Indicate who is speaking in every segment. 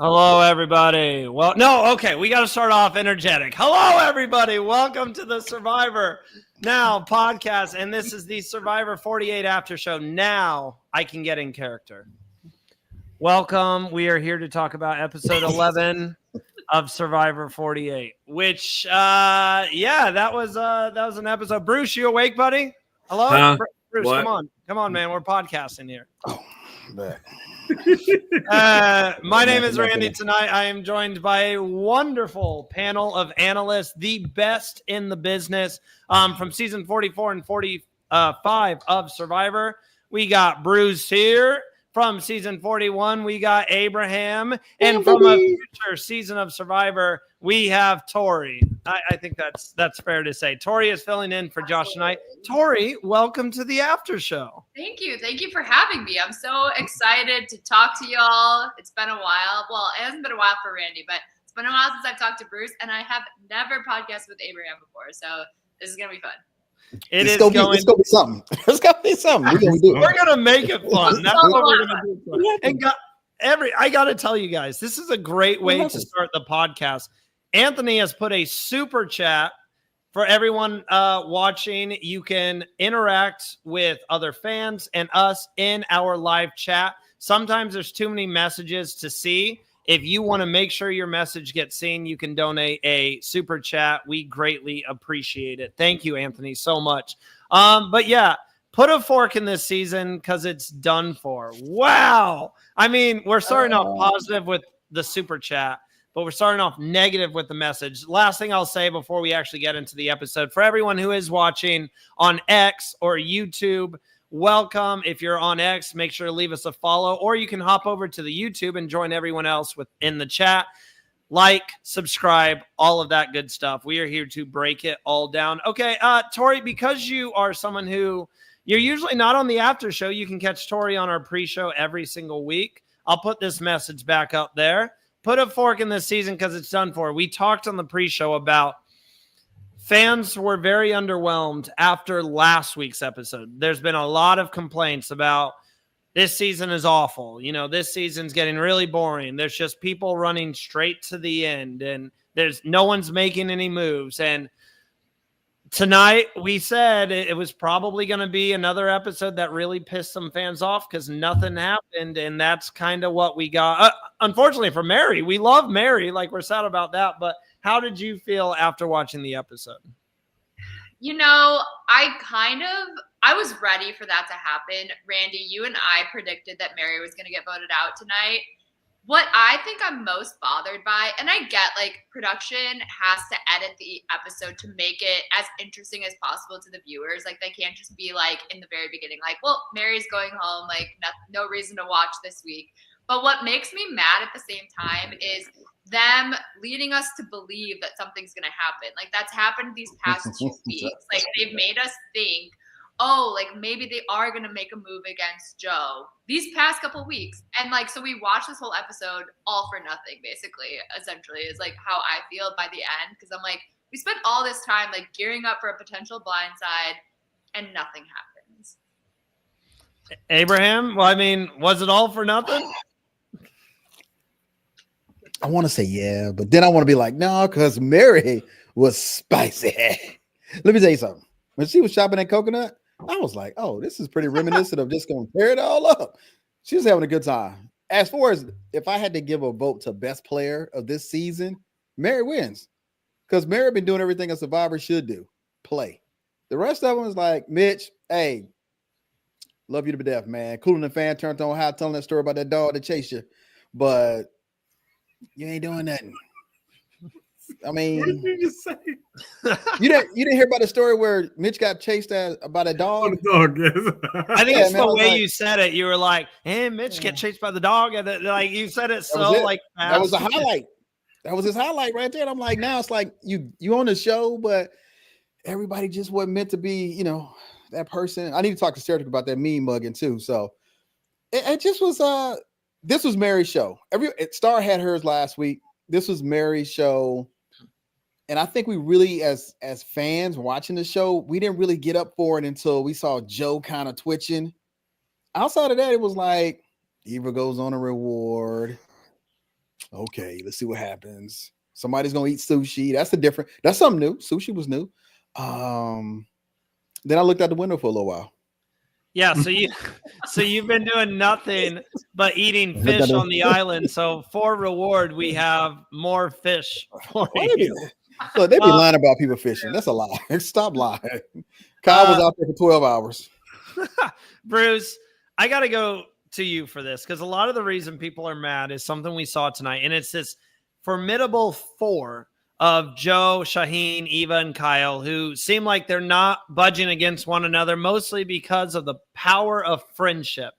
Speaker 1: Hello, everybody. Well, no, okay. We got to start off energetic. Hello, everybody. Welcome to the Survivor Now podcast. And this is the Survivor 48 after show. Now I can get in character. Welcome. We are here to talk about episode 11 of Survivor 48, which, that was an episode. Bruce, you awake, buddy? Hello? Bruce,
Speaker 2: What?
Speaker 1: Come on, man. We're podcasting here.
Speaker 3: Oh, man.
Speaker 1: My name is Randy. Tonight I am joined by a wonderful panel of analysts, the best in the business, from season 44 and 45 of Survivor. We got Bruce here. From season 41, we got Abraham. And from a future season of Survivor, we have Tori. I think that's fair to say. Tori is filling in for Josh tonight. Tori, welcome to the after show.
Speaker 4: Thank you. Thank you for having me. I'm so excited to talk to y'all. It's been a while. Well, it hasn't been a while for Randy, but it's been a while since I've talked to Bruce, and I have never podcasted with Abraham before. So this is going to be fun.
Speaker 3: It's gonna be something. It's gonna be something.
Speaker 1: We're gonna make it fun. That's what we're gonna do. And I gotta tell you guys, this is a great way to start the podcast. Anthony has put a super chat for everyone watching. You can interact with other fans and us in our live chat. Sometimes there's too many messages to see. If you want to make sure your message gets seen, you can donate a super chat. We greatly appreciate it. Thank you, Anthony, so much. But yeah, put a fork in this season because it's done for. Wow. I mean, we're starting off positive with the super chat, but we're starting off negative with the message. Last thing I'll say before we actually get into the episode, for everyone who is watching on X or YouTube, welcome. If you're on X, make sure to leave us a follow, or you can hop over to the YouTube and join everyone else in the chat. Like, subscribe, all of that good stuff. We are here to break it all down. Okay, Tori, because you are someone who you're usually not on the after show, you can catch Tori on our pre-show every single week. I'll put this message back up there. Put a fork in this season because it's done for. We talked on the pre-show about fans were very underwhelmed after last week's episode. There's been a lot of complaints about this season is awful. You know, this season's getting really boring. There's just people running straight to the end, and there's no one's making any moves. And tonight we said it was probably going to be another episode that really pissed some fans off because nothing happened, and that's kind of what we got. Unfortunately for Mary, we love Mary. Like, we're sad about that, but how did you feel after watching the episode?
Speaker 4: You know, I was ready for that to happen. Randy, you and I predicted that Mary was going to get voted out tonight. What I think I'm most bothered by, and I get like production has to edit the episode to make it as interesting as possible to the viewers. Like, they can't just be like in the very beginning, like, well, Mary's going home, like no reason to watch this week. But what makes me mad at the same time is them leading us to believe that something's going to happen. Like, that's happened these past 2 weeks. Like, they've made us think, oh, like maybe they are going to make a move against Joe these past couple weeks. And like, so we watched this whole episode all for nothing, basically, essentially, is like how I feel by the end. Cause I'm like, we spent all this time like gearing up for a potential blindside and nothing happens.
Speaker 1: Abraham, well, I mean, was it all for nothing?
Speaker 3: I want to say yeah, but then I want to be like, no, because Mary was spicy. Let me tell you something. When she was shopping at Coconut, I was like, oh, this is pretty reminiscent of just going to tear it all up. She was having a good time. As far as if I had to give a vote to best player of this season, Mary wins. Because Mary been doing everything a survivor should do. Play. The rest of them is like, Mitch, hey, love you to death, man. Cooling the fan turned on how telling that story about that dog that chased you. But you ain't doing nothing. I mean,
Speaker 2: What did you just say?
Speaker 3: you didn't hear about the story where Mitch got chased by a dog?
Speaker 1: I think it's the way you said it. You were like, "Hey, Mitch get chased by the dog," and like you said it so like fast.
Speaker 3: That was a highlight. That was his highlight right there. And I'm like, now it's like you on the show, but everybody just wasn't meant to be, you know, that person. I need to talk to Cedric about that meme mugging too. So it just was this was Mary's show. Star had hers last week. This was Mary's show. And I think we really, as fans watching the show, we didn't really get up for it until we saw Joe kind of twitching. Outside of that, it was like Eva goes on a reward. Okay, let's see what happens. Somebody's gonna eat sushi. That's something new. Sushi was new. Then I looked out the window for a little while.
Speaker 1: Yeah, so you've been doing nothing but eating fish on the island. So for reward, we have more fish for you.
Speaker 3: Look, they be lying about people fishing. That's a lie. Stop lying. Kyle was out there for 12 hours.
Speaker 1: Bruce, I got to go to you for this because a lot of the reason people are mad is something we saw tonight, and it's this formidable four of Joe, Shaheen, Eva, and Kyle, who seem like they're not budging against one another, mostly because of the power of friendship.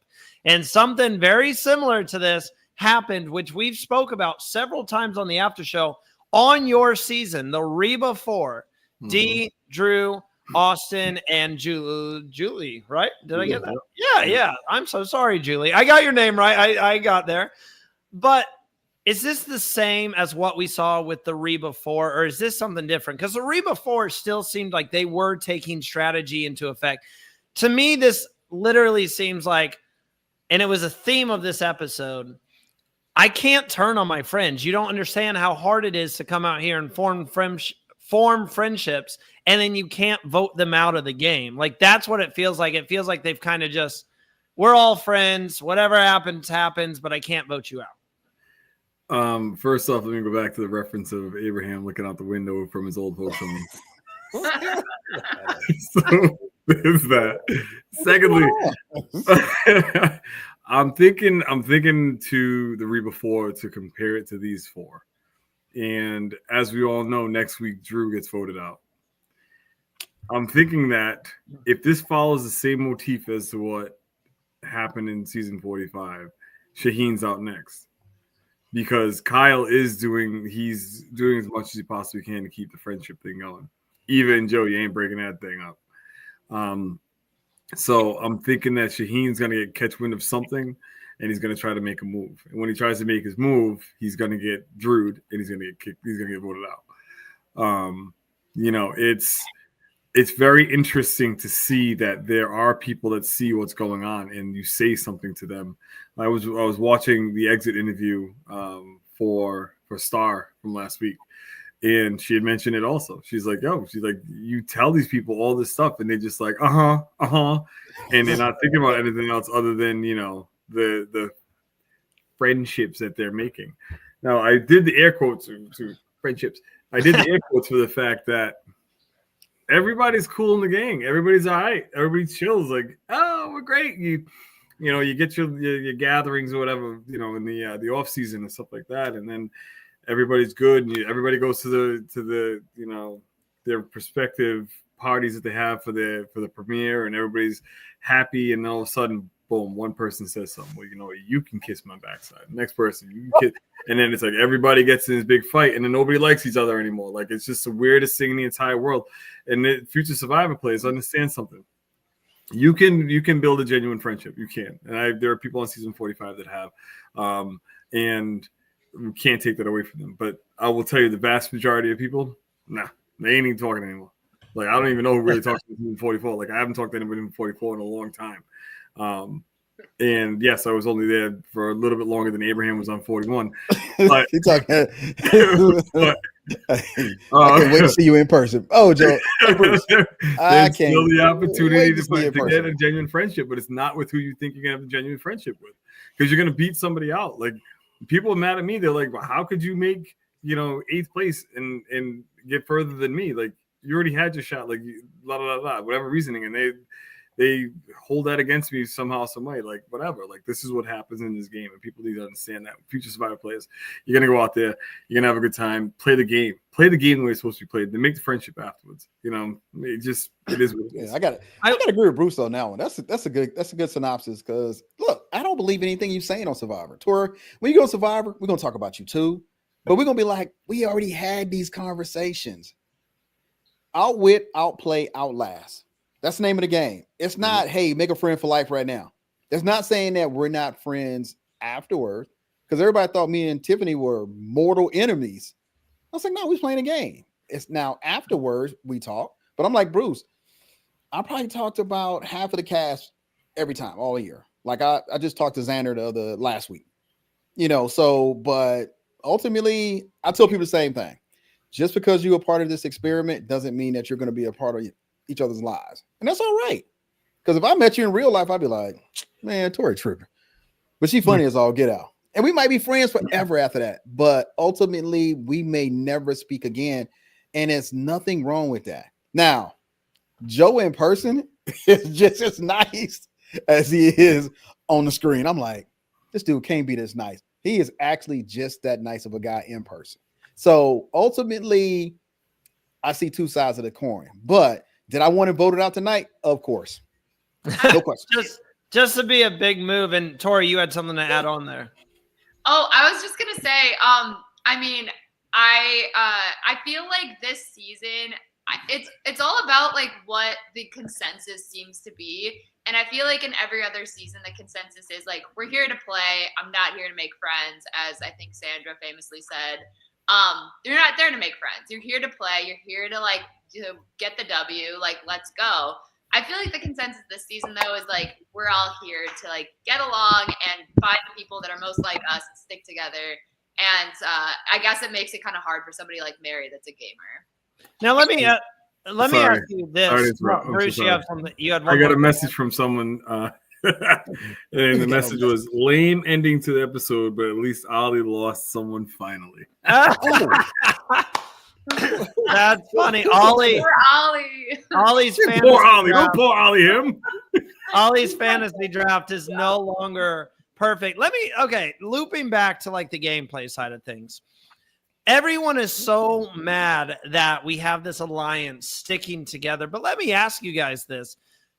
Speaker 1: And something very similar to this happened, which we've spoke about several times on the after show on your season, the Reba 4, D, Drew, Austin, and Julie, right? Did I get that? Yeah. I'm so sorry, Julie. I got your name right. I got there. But is this the same as what we saw with the Reba 4, or is this something different? Because the Reba 4 still seemed like they were taking strategy into effect. To me, this literally seems like, and it was a theme of this episode, I can't turn on my friends. You don't understand how hard it is to come out here and form friendships, and then you can't vote them out of the game. Like, that's what it feels like. It feels like they've kind of just, we're all friends. Whatever happens, but I can't vote you out.
Speaker 2: First off, let me go back to the reference of Abraham looking out the window from his old folks home. So there's that. Secondly, I'm thinking to the Reba 4 to compare it to these four. And as we all know, next week Drew gets voted out. I'm thinking that if this follows the same motif as to what happened in season 45, Shaheen's out next. Because Kyle he's doing as much as he possibly can to keep the friendship thing going. Eva and Joe, you ain't breaking that thing up. So I'm thinking that Shaheen's gonna catch wind of something, and he's gonna try to make a move. And when he tries to make his move, he's gonna get drewed, and he's gonna get kicked. He's gonna get voted out. It's very interesting to see that there are people that see what's going on, and you say something to them. I was watching the exit interview for Star from last week, and she had mentioned it also. She's like, you tell these people all this stuff, and they're just like, and they're not thinking about anything else other than the friendships that they're making. Now, I did the air quotes to friendships. I did the air quotes for the fact that everybody's cool in the gang. Everybody's all right. Everybody chills. Like, oh, we're great. You get your gatherings or whatever, in the off season and stuff like that, and then everybody's good. And everybody goes to the their prospective parties that they have for the premiere, and everybody's happy. And all of a sudden, boom, one person says something. Well, you can kiss my backside. Next person, you can kiss. And then it's like everybody gets in this big fight, and then nobody likes each other anymore. Like, it's just the weirdest thing in the entire world. And the future Survivor players understand something. You can build a genuine friendship. You can. And there are people on season 45 that have. And we can't take that away from them. But I will tell you, the vast majority of people, nah, they ain't even talking anymore. Like, I don't even know who really talks to season 44. Like, I haven't talked to anybody in 44 in a long time. And yes, I was only there for a little bit longer than Abraham was on 41. But,
Speaker 3: He talking. I can't wait to see you in person. Oh, Joe,
Speaker 2: there's still the opportunity to get a genuine friendship, but it's not with who you think you're gonna have a genuine friendship with, because you're gonna beat somebody out. Like, people are mad at me. They're like, well, how could you make 8th place and get further than me? Like, you already had your shot. Like, blah blah blah, whatever reasoning, and they hold that against me somehow, some way. Like, whatever. Like, this is what happens in this game, and people need to understand that. Future Survivor players, you're gonna go out there, you're gonna have a good time, play the game the way it's supposed to be played, then make the friendship afterwards. It is what it is.
Speaker 3: Yeah, I gotta agree with Bruce on that one. That's a good synopsis, because look, I don't believe anything you're saying on Survivor. Tori, when you go on Survivor, we're gonna talk about you too, but we're gonna be like, we already had these conversations. Outwit, outplay, outlast. That's the name of the game. It's not, hey, make a friend for life right now. It's not saying that we're not friends afterwards, because everybody thought me and Tiffany were mortal enemies. I was like, no, we're playing a game. It's now afterwards we talk. But I'm like, Bruce, I probably talked about half of the cast every time all year. Like, I just talked to Xander the last week. But ultimately, I tell people the same thing. Just because you're a part of this experiment doesn't mean that you're going to be a part of each other's lives. And that's all right. Because if I met you in real life, I'd be like, man, Tori tripping. But she funny as all get out. And we might be friends forever after that. But ultimately, we may never speak again. And there's nothing wrong with that. Now, Joe in person is just as nice as he is on the screen. I'm like, this dude can't be this nice. He is actually just that nice of a guy in person. So ultimately, I see two sides of the coin. But did I want to vote it out tonight? Of course. No question.
Speaker 1: Just to be a big move. And Tori, you had something to add on there.
Speaker 4: Oh, I was just gonna say, I mean, I feel like this season, it's all about like what the consensus seems to be. And I feel like in every other season, the consensus is like, we're here to play. I'm not here to make friends, as I think Sandra famously said. You're not there to make friends. You're here to play. You're here to like to get the W. Like, let's go. I feel like the consensus this season though is like we're all here to like get along and find the people that are most like us and stick together. And I guess it makes it kind of hard for somebody like Mary that's a gamer.
Speaker 1: Now let me ask you this. Bruce, you have something.
Speaker 2: I got a message from someone, and the message was lame ending to the episode, but at least Ollie lost someone finally.
Speaker 1: That's funny. Ollie.
Speaker 4: Poor Ollie.
Speaker 1: Ollie's fantasy
Speaker 2: Poor Ollie.
Speaker 1: draft.
Speaker 2: Don't poor Ollie him.
Speaker 1: Ollie's fantasy draft is no longer perfect. Looping back to like the gameplay side of things. Everyone is so mad that we have this alliance sticking together. But let me ask you guys this.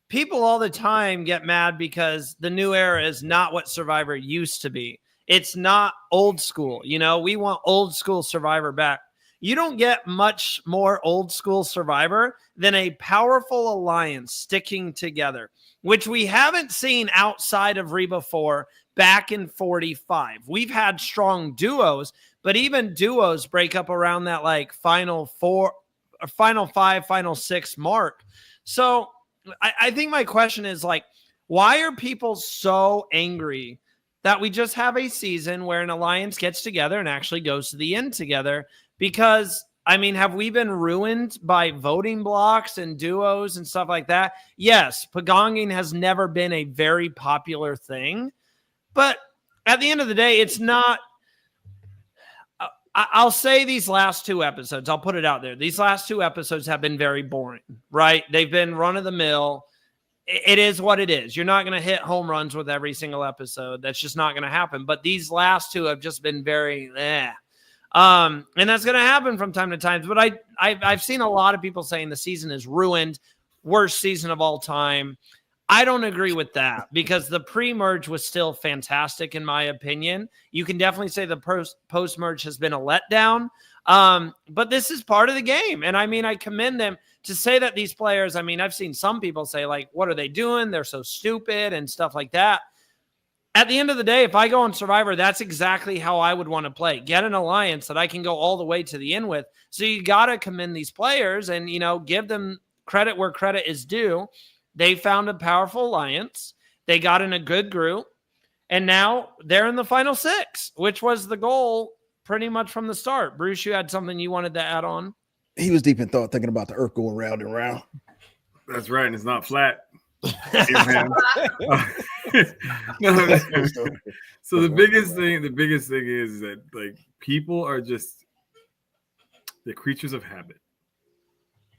Speaker 1: People all the time get mad because the new era is not what Survivor used to be. It's not old school. You know, we want old school Survivor back. You don't get much more old school Survivor than a powerful alliance sticking together, which we haven't seen outside of Reba 4 back in 45. We've had strong duos, but even duos break up around that like final 4 or final 5, final 6 mark. So I think my question is like, why are people so angry that we just have a season where an alliance gets together and actually goes to the end together? Because, I mean, have we been ruined by voting blocks and duos and stuff like that? Yes, pagonging has never been a very popular thing. But at the end of the day, it's not. I'll say these last 2 episodes, I'll put it out there. These last 2 episodes have been very boring, right? They've been run of the mill. It is what it is. You're not going to hit home runs with every single episode. That's just not going to happen. But these last 2 have just been very and that's going to happen from time to time. But I've seen a lot of people saying the season is ruined, worst season of all time. I don't agree with that because the pre-merge was still fantastic in my opinion. You can definitely say the post-merge has been a letdown, but this is part of the game. And I mean, I commend them to say that these players, I mean, I've seen some people say like, what are they doing? They're so stupid and stuff like that. At the end of the day, if I go on Survivor, that's exactly how I would want to play. Get an alliance that I can go all the way to the end with. So you got to commend these players and, you know, give them credit where credit is due. They found a powerful alliance. They got in a good group. And now they're in the final 6, which was the goal pretty much from the start. Bruce, you had something you wanted to add on?
Speaker 3: He was deep in thought thinking about the earth going round and round.
Speaker 2: That's right. And it's not flat. So the biggest thing is that like people are just the creatures of habit.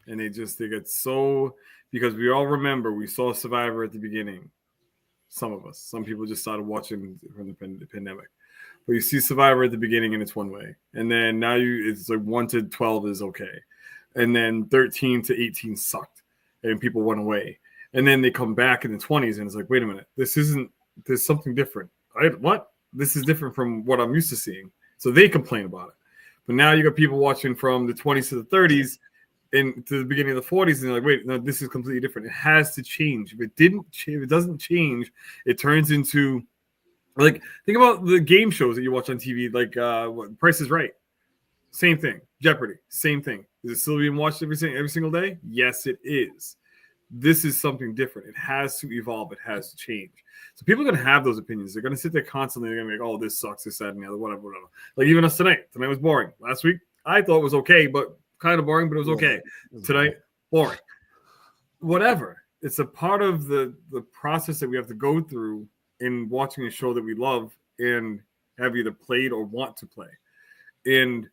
Speaker 2: And they get so, because we all remember we saw Survivor at the beginning. Some of us, some people just started watching from the pandemic. But you see Survivor at the beginning and it's one way. And then now it's like 1 to 12 is okay. And then 13 to 18 sucked and people went away. And then they come back in the 20s and it's like, wait a minute, there's something different. What? This is different from what I'm used to seeing. So they complain about it. But now you got people watching from the 20s to the 30s and to the beginning of the 40s, and they're like, wait, no, this is completely different. It has to change. If it doesn't change, it turns into like, think about the game shows that you watch on TV, like Price is Right. Same thing. Jeopardy, same thing. Is it still being watched every single day? Yes, it is. this is something different. It has to evolve. It has to change. So people are going to have those opinions. They're going to sit there constantly. They're going to be like, oh, this sucks, this, that, and the other, whatever. Like even us tonight. Tonight was boring. Last week, I thought it was okay, but kind of boring, but it was okay. Tonight, boring. Whatever. It's a part of the process that we have to go through in watching a show that we love and have either played or want to play. And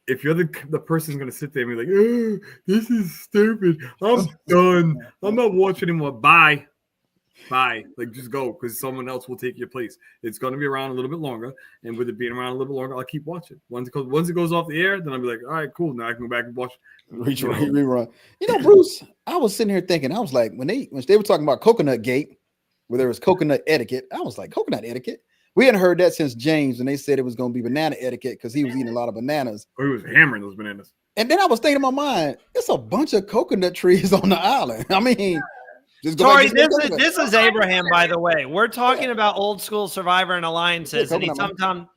Speaker 2: if you're the person who's going to sit there and be like, oh, this is stupid. I'm done. I'm not watching anymore. Bye. Like, just go because someone else will take your place. It's going to be around a little bit longer. And with it being around a little bit longer, I'll keep watching. Once it goes off the air, then I'll be like, all right, cool. Now I can go back and watch.
Speaker 3: Rerun. You know, Bruce, I was sitting here thinking, I was like, when they were talking about Coconut Gate, where there was coconut etiquette, I was like, coconut etiquette? We hadn't heard that since James, and they said it was going to be banana etiquette because he was eating a lot of bananas.
Speaker 2: Or he was hammering those bananas.
Speaker 3: And then I was thinking in my mind, it's a bunch of coconut trees on the island. I mean, just go
Speaker 1: Tori,
Speaker 3: back
Speaker 1: this is Abraham, by the way. We're talking about old school Survivor and alliances, and he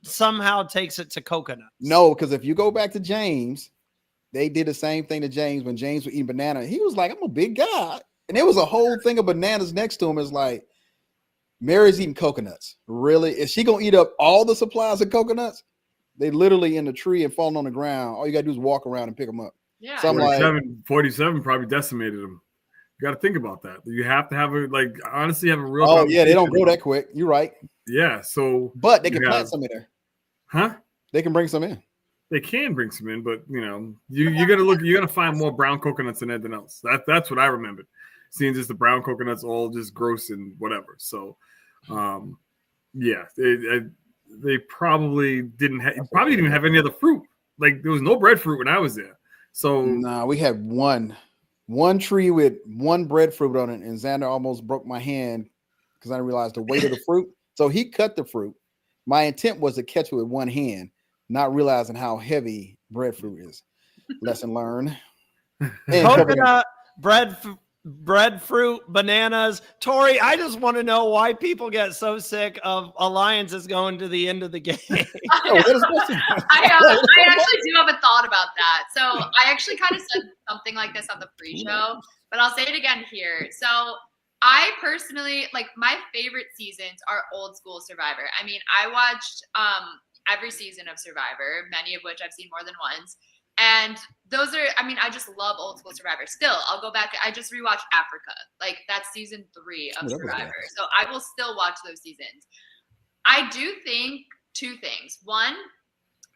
Speaker 1: somehow takes it to coconuts.
Speaker 3: No, because if you go back to James, they did the same thing to James when James was eating banana. He was like, I'm a big guy. And there was a whole thing of bananas next to him. It's like, Mary's eating coconuts. Really? Is she going to eat up all the supplies of coconuts? They literally in the tree and falling on the ground. All you got to do is walk around and pick them up.
Speaker 4: Yeah.
Speaker 3: So
Speaker 2: 47 probably decimated them. You got to think about that. You have to have honestly have a real.
Speaker 3: Oh, yeah. They don't grow that quick. You're right.
Speaker 2: Yeah. So,
Speaker 3: but they can plant some in there.
Speaker 2: Huh?
Speaker 3: They can bring some in.
Speaker 2: They can bring some in, but you got to look. You're gonna find more brown coconuts in there than else. That's what I remembered. Seeing just the brown coconuts all just gross and whatever. So, yeah, they probably didn't even have any other fruit. Like there was no breadfruit when I was there. So
Speaker 3: we had one tree with one breadfruit on it, and Xander almost broke my hand because I didn't realize the weight of the fruit. So he cut the fruit. My intent was to catch it with one hand, not realizing how heavy breadfruit is. Lesson learned.
Speaker 1: Coconut, breadfruit, bananas. Tori, I just want to know why people get so sick of alliances going to the end of the game.
Speaker 4: I actually do have a thought about that. So I actually kind of said something like this on the pre-show, but I'll say it again here. So I personally, like, my favorite seasons are old school Survivor. I mean, I watched every season of Survivor, many of which I've seen more than once. And those are, I mean, I just love old school Survivor. Still, I'll go back. I just rewatched Africa. Like, that's season 3 of Survivor. So I will still watch those seasons. I do think two things. One,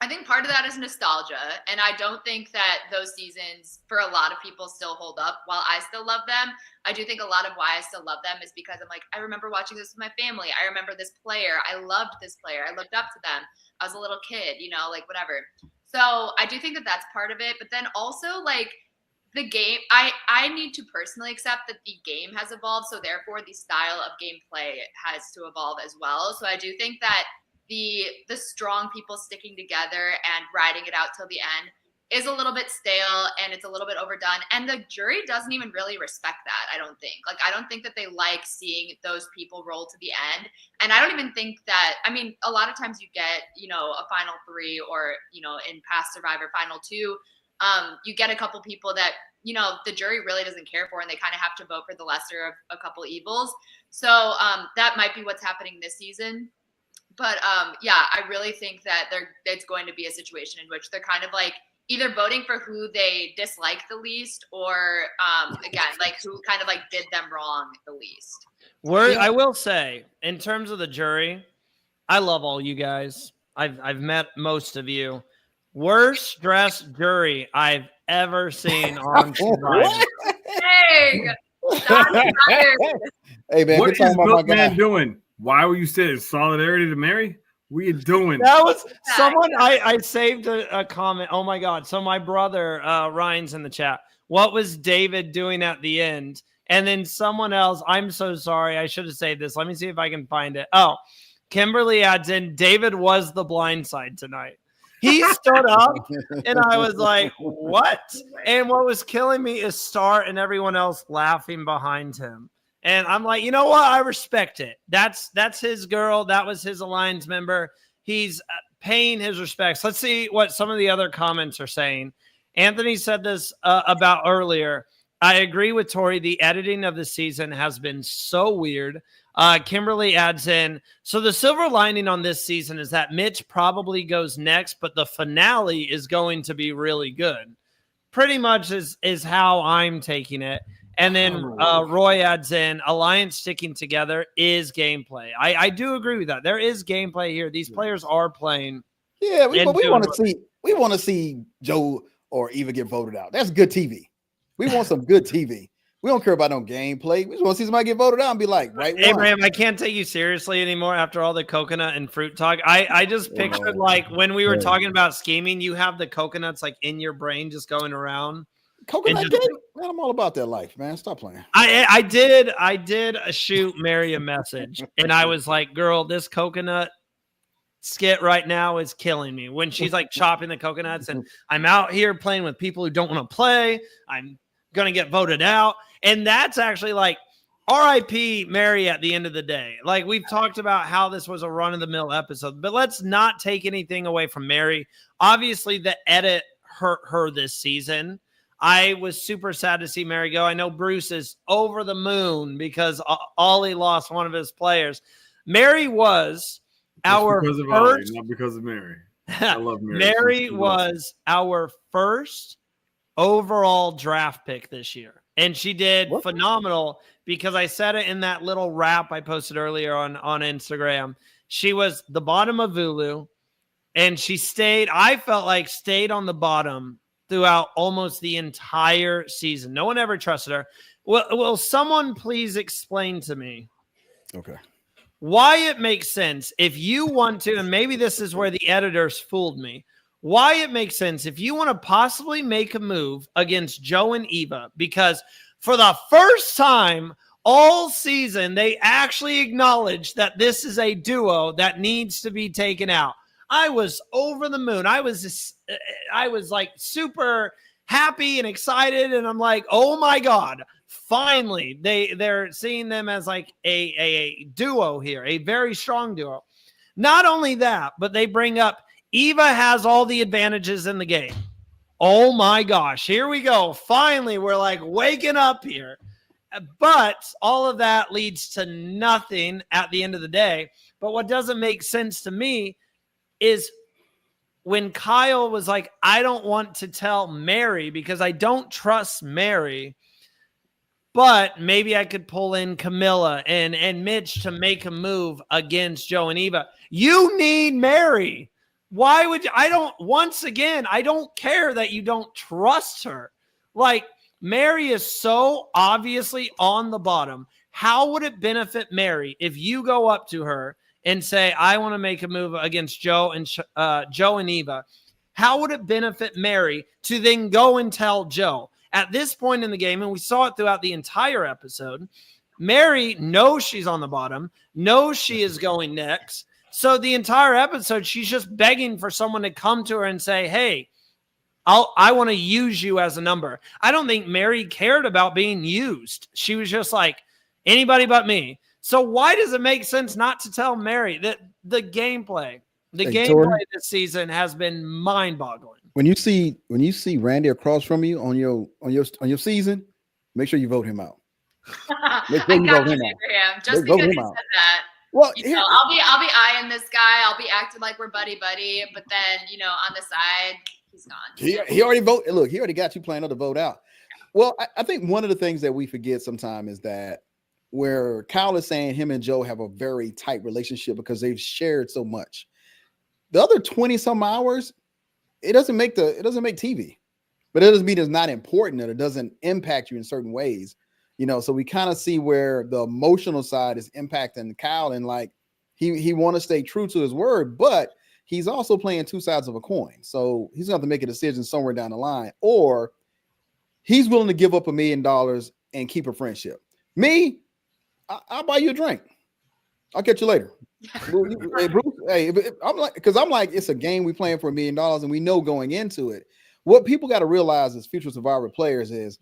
Speaker 4: I think part of that is nostalgia. And I don't think that those seasons, for a lot of people, still hold up. While I still love them, I do think a lot of why I still love them is because I'm like, I remember watching this with my family. I remember this player. I loved this player. I looked up to them. I was a little kid, like whatever. So I do think that that's part of it. But then also, like, the game, I need to personally accept that the game has evolved. So therefore, the style of gameplay has to evolve as well. So I do think that the strong people sticking together and riding it out till the end is a little bit stale and it's a little bit overdone. And the jury doesn't even really respect that, I don't think. Like, I don't think that they like seeing those people roll to the end. And I don't even think that, I mean, a lot of times you get, a final 3 or, in past Survivor, final 2, you get a couple people that, the jury really doesn't care for and they kind of have to vote for the lesser of a couple evils. So that might be what's happening this season. But yeah, I really think that it's going to be a situation in which they're kind of like, either voting for who they dislike the least or, again, like who kind of like did them wrong the least.
Speaker 1: I will say, in terms of the jury, I love all you guys. I've met most of you. Worst dressed jury I've ever seen on Survivor.
Speaker 4: Hey,
Speaker 3: man,
Speaker 2: what is Milkman doing? Why were you saying solidarity to Mary? What are you doing?
Speaker 1: That was someone I saved a comment. Oh my God. So my brother, Ryan's in the chat. What was David doing at the end? And then someone else, I'm so sorry. I should have saved this. Let me see if I can find it. Oh, Kimberly adds in, David was the blind side tonight. He stood up and I was like, what? And what was killing me is Star and everyone else laughing behind him. And I'm like, you know what? I respect it. That's his girl. That was his alliance member. He's paying his respects. Let's see what some of the other comments are saying. Anthony said this about earlier. I agree with Tori. The editing of the season has been so weird. Kimberly adds in, so the silver lining on this season is that Mitch probably goes next, but the finale is going to be really good. Pretty much is how I'm taking it. And then Roy adds in, Alliance sticking together is gameplay. I do agree with that. There is gameplay here. These players are playing.
Speaker 3: Yeah, but we want to see Joe or Eva get voted out. That's good TV. We want some good TV. We don't care about no gameplay. We just want to see somebody get voted out and be like, right?
Speaker 1: Abraham, I can't take you seriously anymore after all the coconut and fruit talk. I just pictured like when we were talking about scheming, you have the coconuts like in your brain just going around.
Speaker 3: Coconut game? Man, I'm all about that life, man. Stop playing.
Speaker 1: I did shoot Mary a message, and I was like, girl, this coconut skit right now is killing me. When she's like chopping the coconuts, and I'm out here playing with people who don't want to play. I'm gonna get voted out. And that's actually like RIP Mary at the end of the day. Like we've talked about how this was a run-of-the-mill episode, but let's not take anything away from Mary. Obviously, the edit hurt her this season. I was super sad to see Mary go. I know Bruce is over the moon because Ollie lost one of his players. Mary was our
Speaker 2: because of
Speaker 1: first.
Speaker 2: Ollie, not because of Mary. I love Mary.
Speaker 1: Mary was our first overall draft pick this year. And she did phenomenal because I said it in that little rap I posted earlier on Instagram. She was the bottom of Vulu, and she stayed on the bottom throughout almost the entire season. No one ever trusted her. Will someone please explain to me why it makes sense if you want to, and maybe this is where the editors fooled me, why it makes sense if you want to possibly make a move against Joe and Eva, because for the first time all season, they actually acknowledged that this is a duo that needs to be taken out. I was over the moon. I was like super happy and excited. And I'm like, oh my God, finally they're seeing them as like a duo here, a very strong duo. Not only that, but they bring up Eva has all the advantages in the game. Oh my gosh, here we go. Finally, we're like waking up here. But all of that leads to nothing at the end of the day. But what doesn't make sense to me is when Kyle was like, I don't want to tell Mary because I don't trust Mary, but maybe I could pull in Camila and Mitch to make a move against Joe and Eva. You need Mary. Why would you? I don't care that you don't trust her. Like, Mary is so obviously on the bottom. How would it benefit Mary if you go up to her and say, I want to make a move against Joe and Eva? How would it benefit Mary to then go and tell Joe? At this point in the game, and we saw it throughout the entire episode, Mary knows she's on the bottom, knows she is going next. So the entire episode, she's just begging for someone to come to her and say, hey, I want to use you as a number. I don't think Mary cared about being used. She was just like, anybody but me. So why does it make sense not to tell Mary that the gameplay this season has been mind-boggling?
Speaker 3: When you see Randy across from you on your season, make sure you vote him out.
Speaker 4: Make sure you vote him out. Just because he said that.
Speaker 3: Well,
Speaker 4: I'll be eyeing this guy. I'll be acting like we're buddy, but then on the side, he's gone.
Speaker 3: He already voted. Look, he already got you planning to vote out. Well, I think one of the things that we forget sometimes is that where Kyle is saying him and Joe have a very tight relationship because they've shared so much. The other 20 some hours, it doesn't make TV, but it doesn't mean it's not important, that it doesn't impact you in certain ways. So we kind of see where the emotional side is impacting Kyle, and like he want to stay true to his word, but he's also playing two sides of a coin. So he's going to have to make a decision somewhere down the line, or he's willing to give up $1 million and keep a friendship. Me, I'll buy you a drink. I'll catch you later. Hey, Bruce, I'm like, it's a game we playing for $1 million, and we know going into it. What people got to realize as future Survivor players is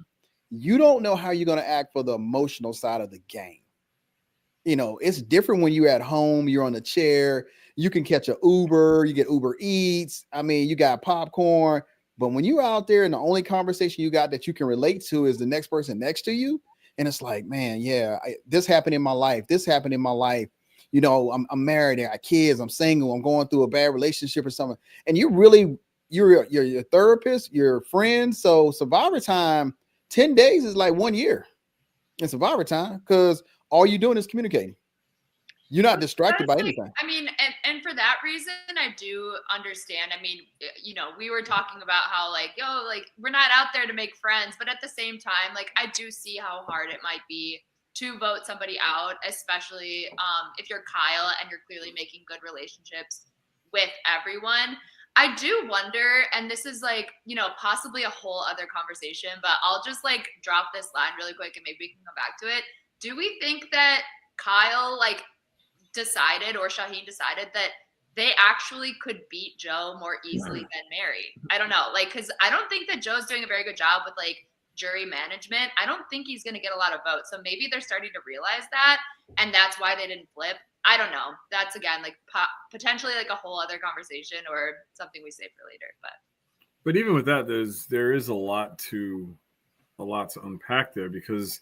Speaker 3: you don't know how you're going to act for the emotional side of the game. It's different when you're at home, you're on the chair, you can catch an Uber, you get Uber Eats. I mean, you got popcorn. But when you're out there and the only conversation you got that you can relate to is the next person next to you, and it's like, man, yeah, this happened in my life. This happened in my life. You know, I'm married, I got kids, I'm single, I'm going through a bad relationship or something. And you're your therapist, your friend. So Survivor Time, 10 days is like 1 year in Survivor Time because all you're doing is communicating. You're not distracted by anything.
Speaker 4: I mean, and for that reason, I do understand. I mean, you know, we were talking about how like, yo, like we're not out there to make friends, but at the same time, like I do see how hard it might be to vote somebody out, especially if you're Kyle and you're clearly making good relationships with everyone. I do wonder, and this is like, you know, possibly a whole other conversation, but I'll just like drop this line really quick and maybe we can come back to it. Do we think that Kyle like decided or Shaheen decided that they actually could beat Joe more easily than Mary? I don't know. Like, cause I don't think that Joe's doing a very good job with like jury management. I don't think he's going to get a lot of votes. So maybe they're starting to realize that. And that's why they didn't flip. I don't know. That's again, like potentially like a whole other conversation or something we save for later. But
Speaker 2: even with that, there is a lot to unpack there because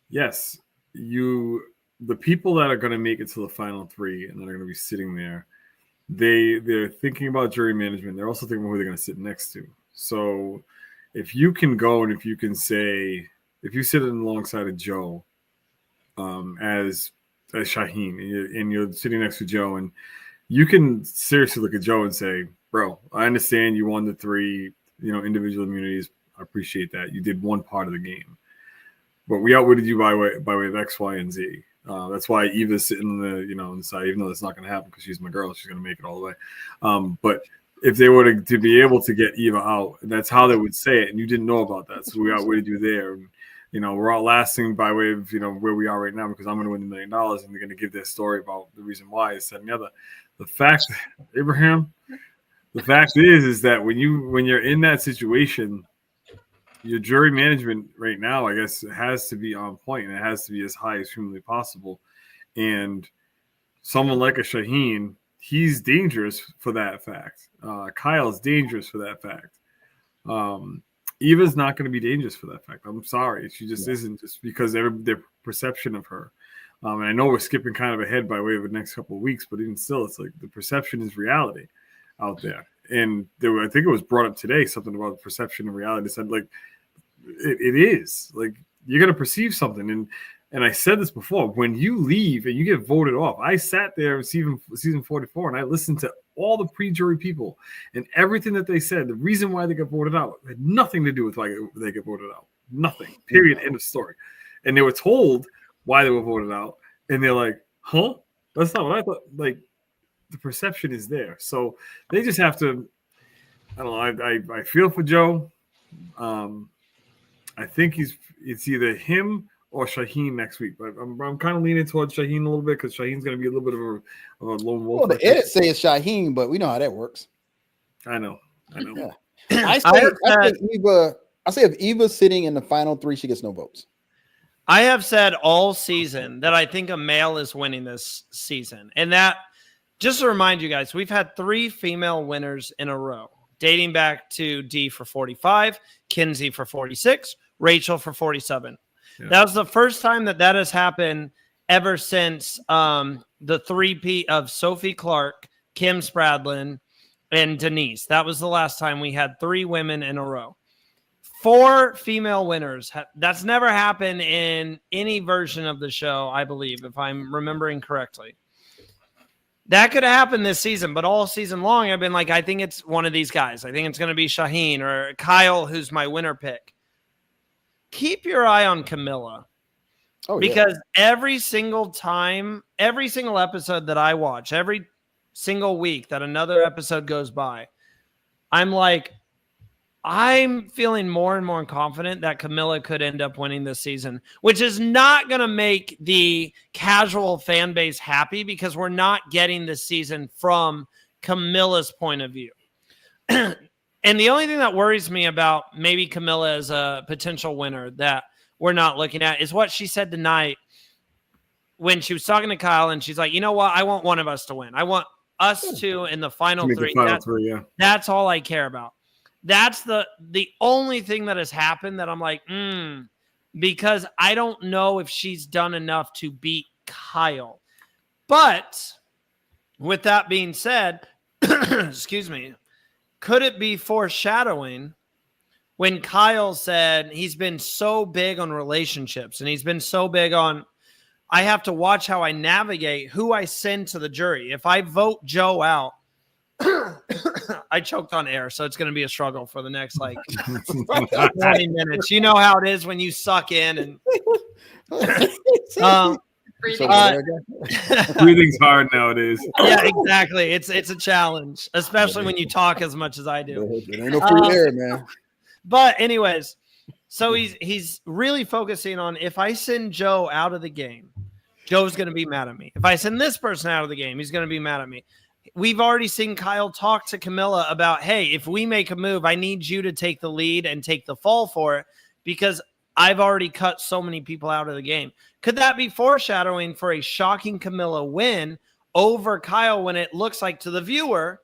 Speaker 2: yes, the people that are going to make it to the final three and that are going to be sitting there, they're thinking about jury management. They're also thinking about who they're going to sit next to. So if you can go and if you can say, if you sit alongside of Joe as Shaheen and you're sitting next to Joe and you can seriously look at Joe and say, bro, I understand you won the 3, individual immunities. I appreciate that. You did one part of the game. But we outwitted you by way of X, Y, and Z. That's why Eva's sitting on the side, even though that's not going to happen because she's my girl. She's going to make it all the way. But if they were to be able to get Eva out, that's how they would say it. And you didn't know about that. So we outwitted you there. And, we're outlasting by way of, where we are right now because I'm going to win $1 million and they're going to give their story about the reason why it's that and the other. The fact, Abraham, the fact is that when you're in that situation, your jury management right now, I guess, has to be on point and it has to be as high as humanly possible. And someone like a Shaheen, he's dangerous for that fact. Kyle's dangerous for that fact. Eva's not going to be dangerous for that fact. I'm sorry. She just isn't, just because their perception of her. And I know we're skipping kind of ahead by way of the next couple of weeks, but even still, it's like the perception is reality out there. And I think it was brought up today, something about perception and reality. It said, like, it is. Like, you're going to perceive something. And I said this before, when you leave and you get voted off, I sat there in season 44 and I listened to all the pre-jury people and everything that they said. The reason why they got voted out had nothing to do with why they get voted out. Nothing. Period. End of story. And they were told why they were voted out. And they're like, huh? That's not what I thought. Like, the perception is there. So they just have to, I don't know. I feel for Joe. I think it's either him or Shaheen next week, but I'm kind of leaning towards Shaheen a little bit because Shaheen's going to be a little bit of a lone wolf.
Speaker 3: Well, the edit says Shaheen, but we know how that works.
Speaker 2: I know.
Speaker 3: Yeah. I say if Eva's sitting in the final 3, she gets no votes.
Speaker 1: I have said all season that I think a male is winning this season. And that, just to remind you guys, we've had 3 female winners in a row, dating back to Dee for 45, Kinsey for 46, Rachel for 47. Yeah. That was the first time that has happened ever since the 3P of Sophie Clark, Kim Spradlin, and Denise. That was the last time we had 3 women in a row. 4 female winners. That's never happened in any version of the show, I believe, if I'm remembering correctly. That could have happened this season, but all season long, I've been like, I think it's one of these guys. I think it's going to be Shaheen or Kyle, who's my winner pick. Keep your eye on Camila. Because every single time, every single episode that I watch, every single week that another episode goes by, I'm feeling more and more confident that Camila could end up winning this season, which is not going to make the casual fan base happy because we're not getting this season from Camila's point of view. And the only thing that worries me about maybe Camila as a potential winner that we're not looking at is what she said tonight when she was talking to Kyle and she's like, you know what? I want one of us to win. I want us 2 in the final 3. That's all I care about. That's the only thing that has happened that I'm like, because I don't know if she's done enough to beat Kyle. But with that being said, excuse me, could it be foreshadowing when Kyle said he's been so big on relationships and he's been so big on, I have to watch how I navigate who I send to the jury. If I vote Joe out, I choked on air, so it's going to be a struggle for the next 20 minutes. You know how it is when you suck in and
Speaker 2: breathing's hard nowadays.
Speaker 1: Yeah, exactly. It's a challenge, especially when you talk as much as I do.
Speaker 3: It ain't no free air, man.
Speaker 1: But anyways, so he's really focusing on, if I send Joe out of the game, Joe's going to be mad at me. If I send this person out of the game, he's going to be mad at me. We've already seen Kyle talk to Camila about, hey, if we make a move, I need you to take the lead and take the fall for it because I've already cut so many people out of the game. Could that be foreshadowing for a shocking Camila win over Kyle when it looks like to the viewer,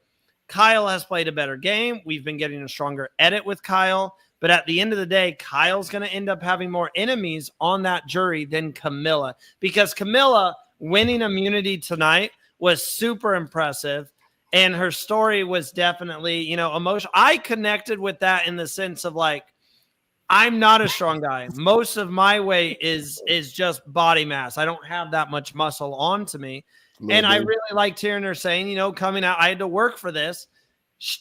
Speaker 1: Kyle has played a better game? We've been getting a stronger edit with Kyle. But at the end of the day, Kyle's going to end up having more enemies on that jury than Camila, because Camila winning immunity tonight was super impressive. And her story was definitely, emotional. I connected with that in the sense of like, I'm not a strong guy. Most of my weight is just body mass. I don't have that much muscle onto me. And I really liked hearing her saying, coming out, I had to work for this.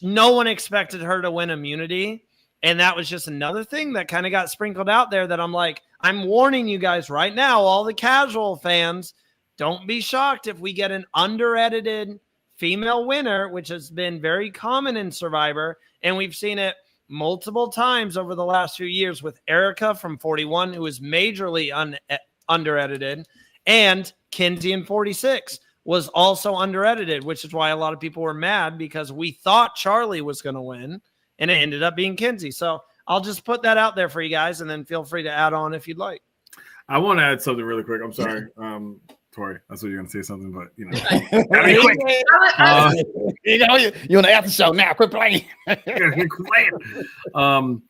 Speaker 1: No one expected her to win immunity. And that was just another thing that kind of got sprinkled out there that I'm like, I'm warning you guys right now, all the casual fans, don't be shocked if we get an under-edited female winner, which has been very common in Survivor. And we've seen it multiple times over the last few years with Erica from 41, who was majorly under-edited, and Kinsey in 46 was also under-edited, which is why a lot of people were mad because we thought Charlie was going to win. And it ended up being Kinsey. So I'll just put that out there for you guys, and then feel free to add on if you'd like.
Speaker 2: I want to add something really quick. I'm sorry, Tori. I thought you were going to say something, but
Speaker 3: you want to after show now? Quit playing.
Speaker 2: All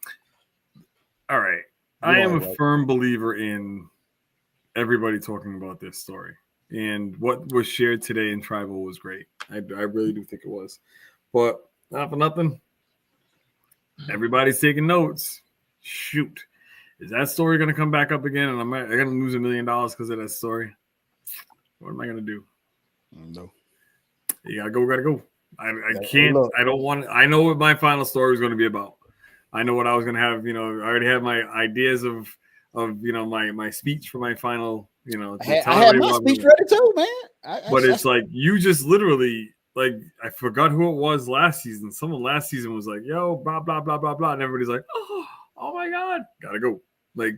Speaker 2: right. I am a firm believer in everybody talking about this story, and what was shared today in Tribal was great. I really do think it was, but not for nothing. Everybody's taking notes. Shoot. Is that story going to come back up again? And I'm going to lose $1 million because of that story? What am I going to do?
Speaker 3: No.
Speaker 2: You got to go. I can't. I don't want. I know what my final story is going to be about. I know what I was going to have. I already have my ideas of my speech for my final. I
Speaker 3: had my speech ready too, man.
Speaker 2: But it's like you just literally. Like, I forgot who it was last season. Someone last season was like, yo, blah, blah, blah, blah, blah. And everybody's like, oh my God, gotta go. Like,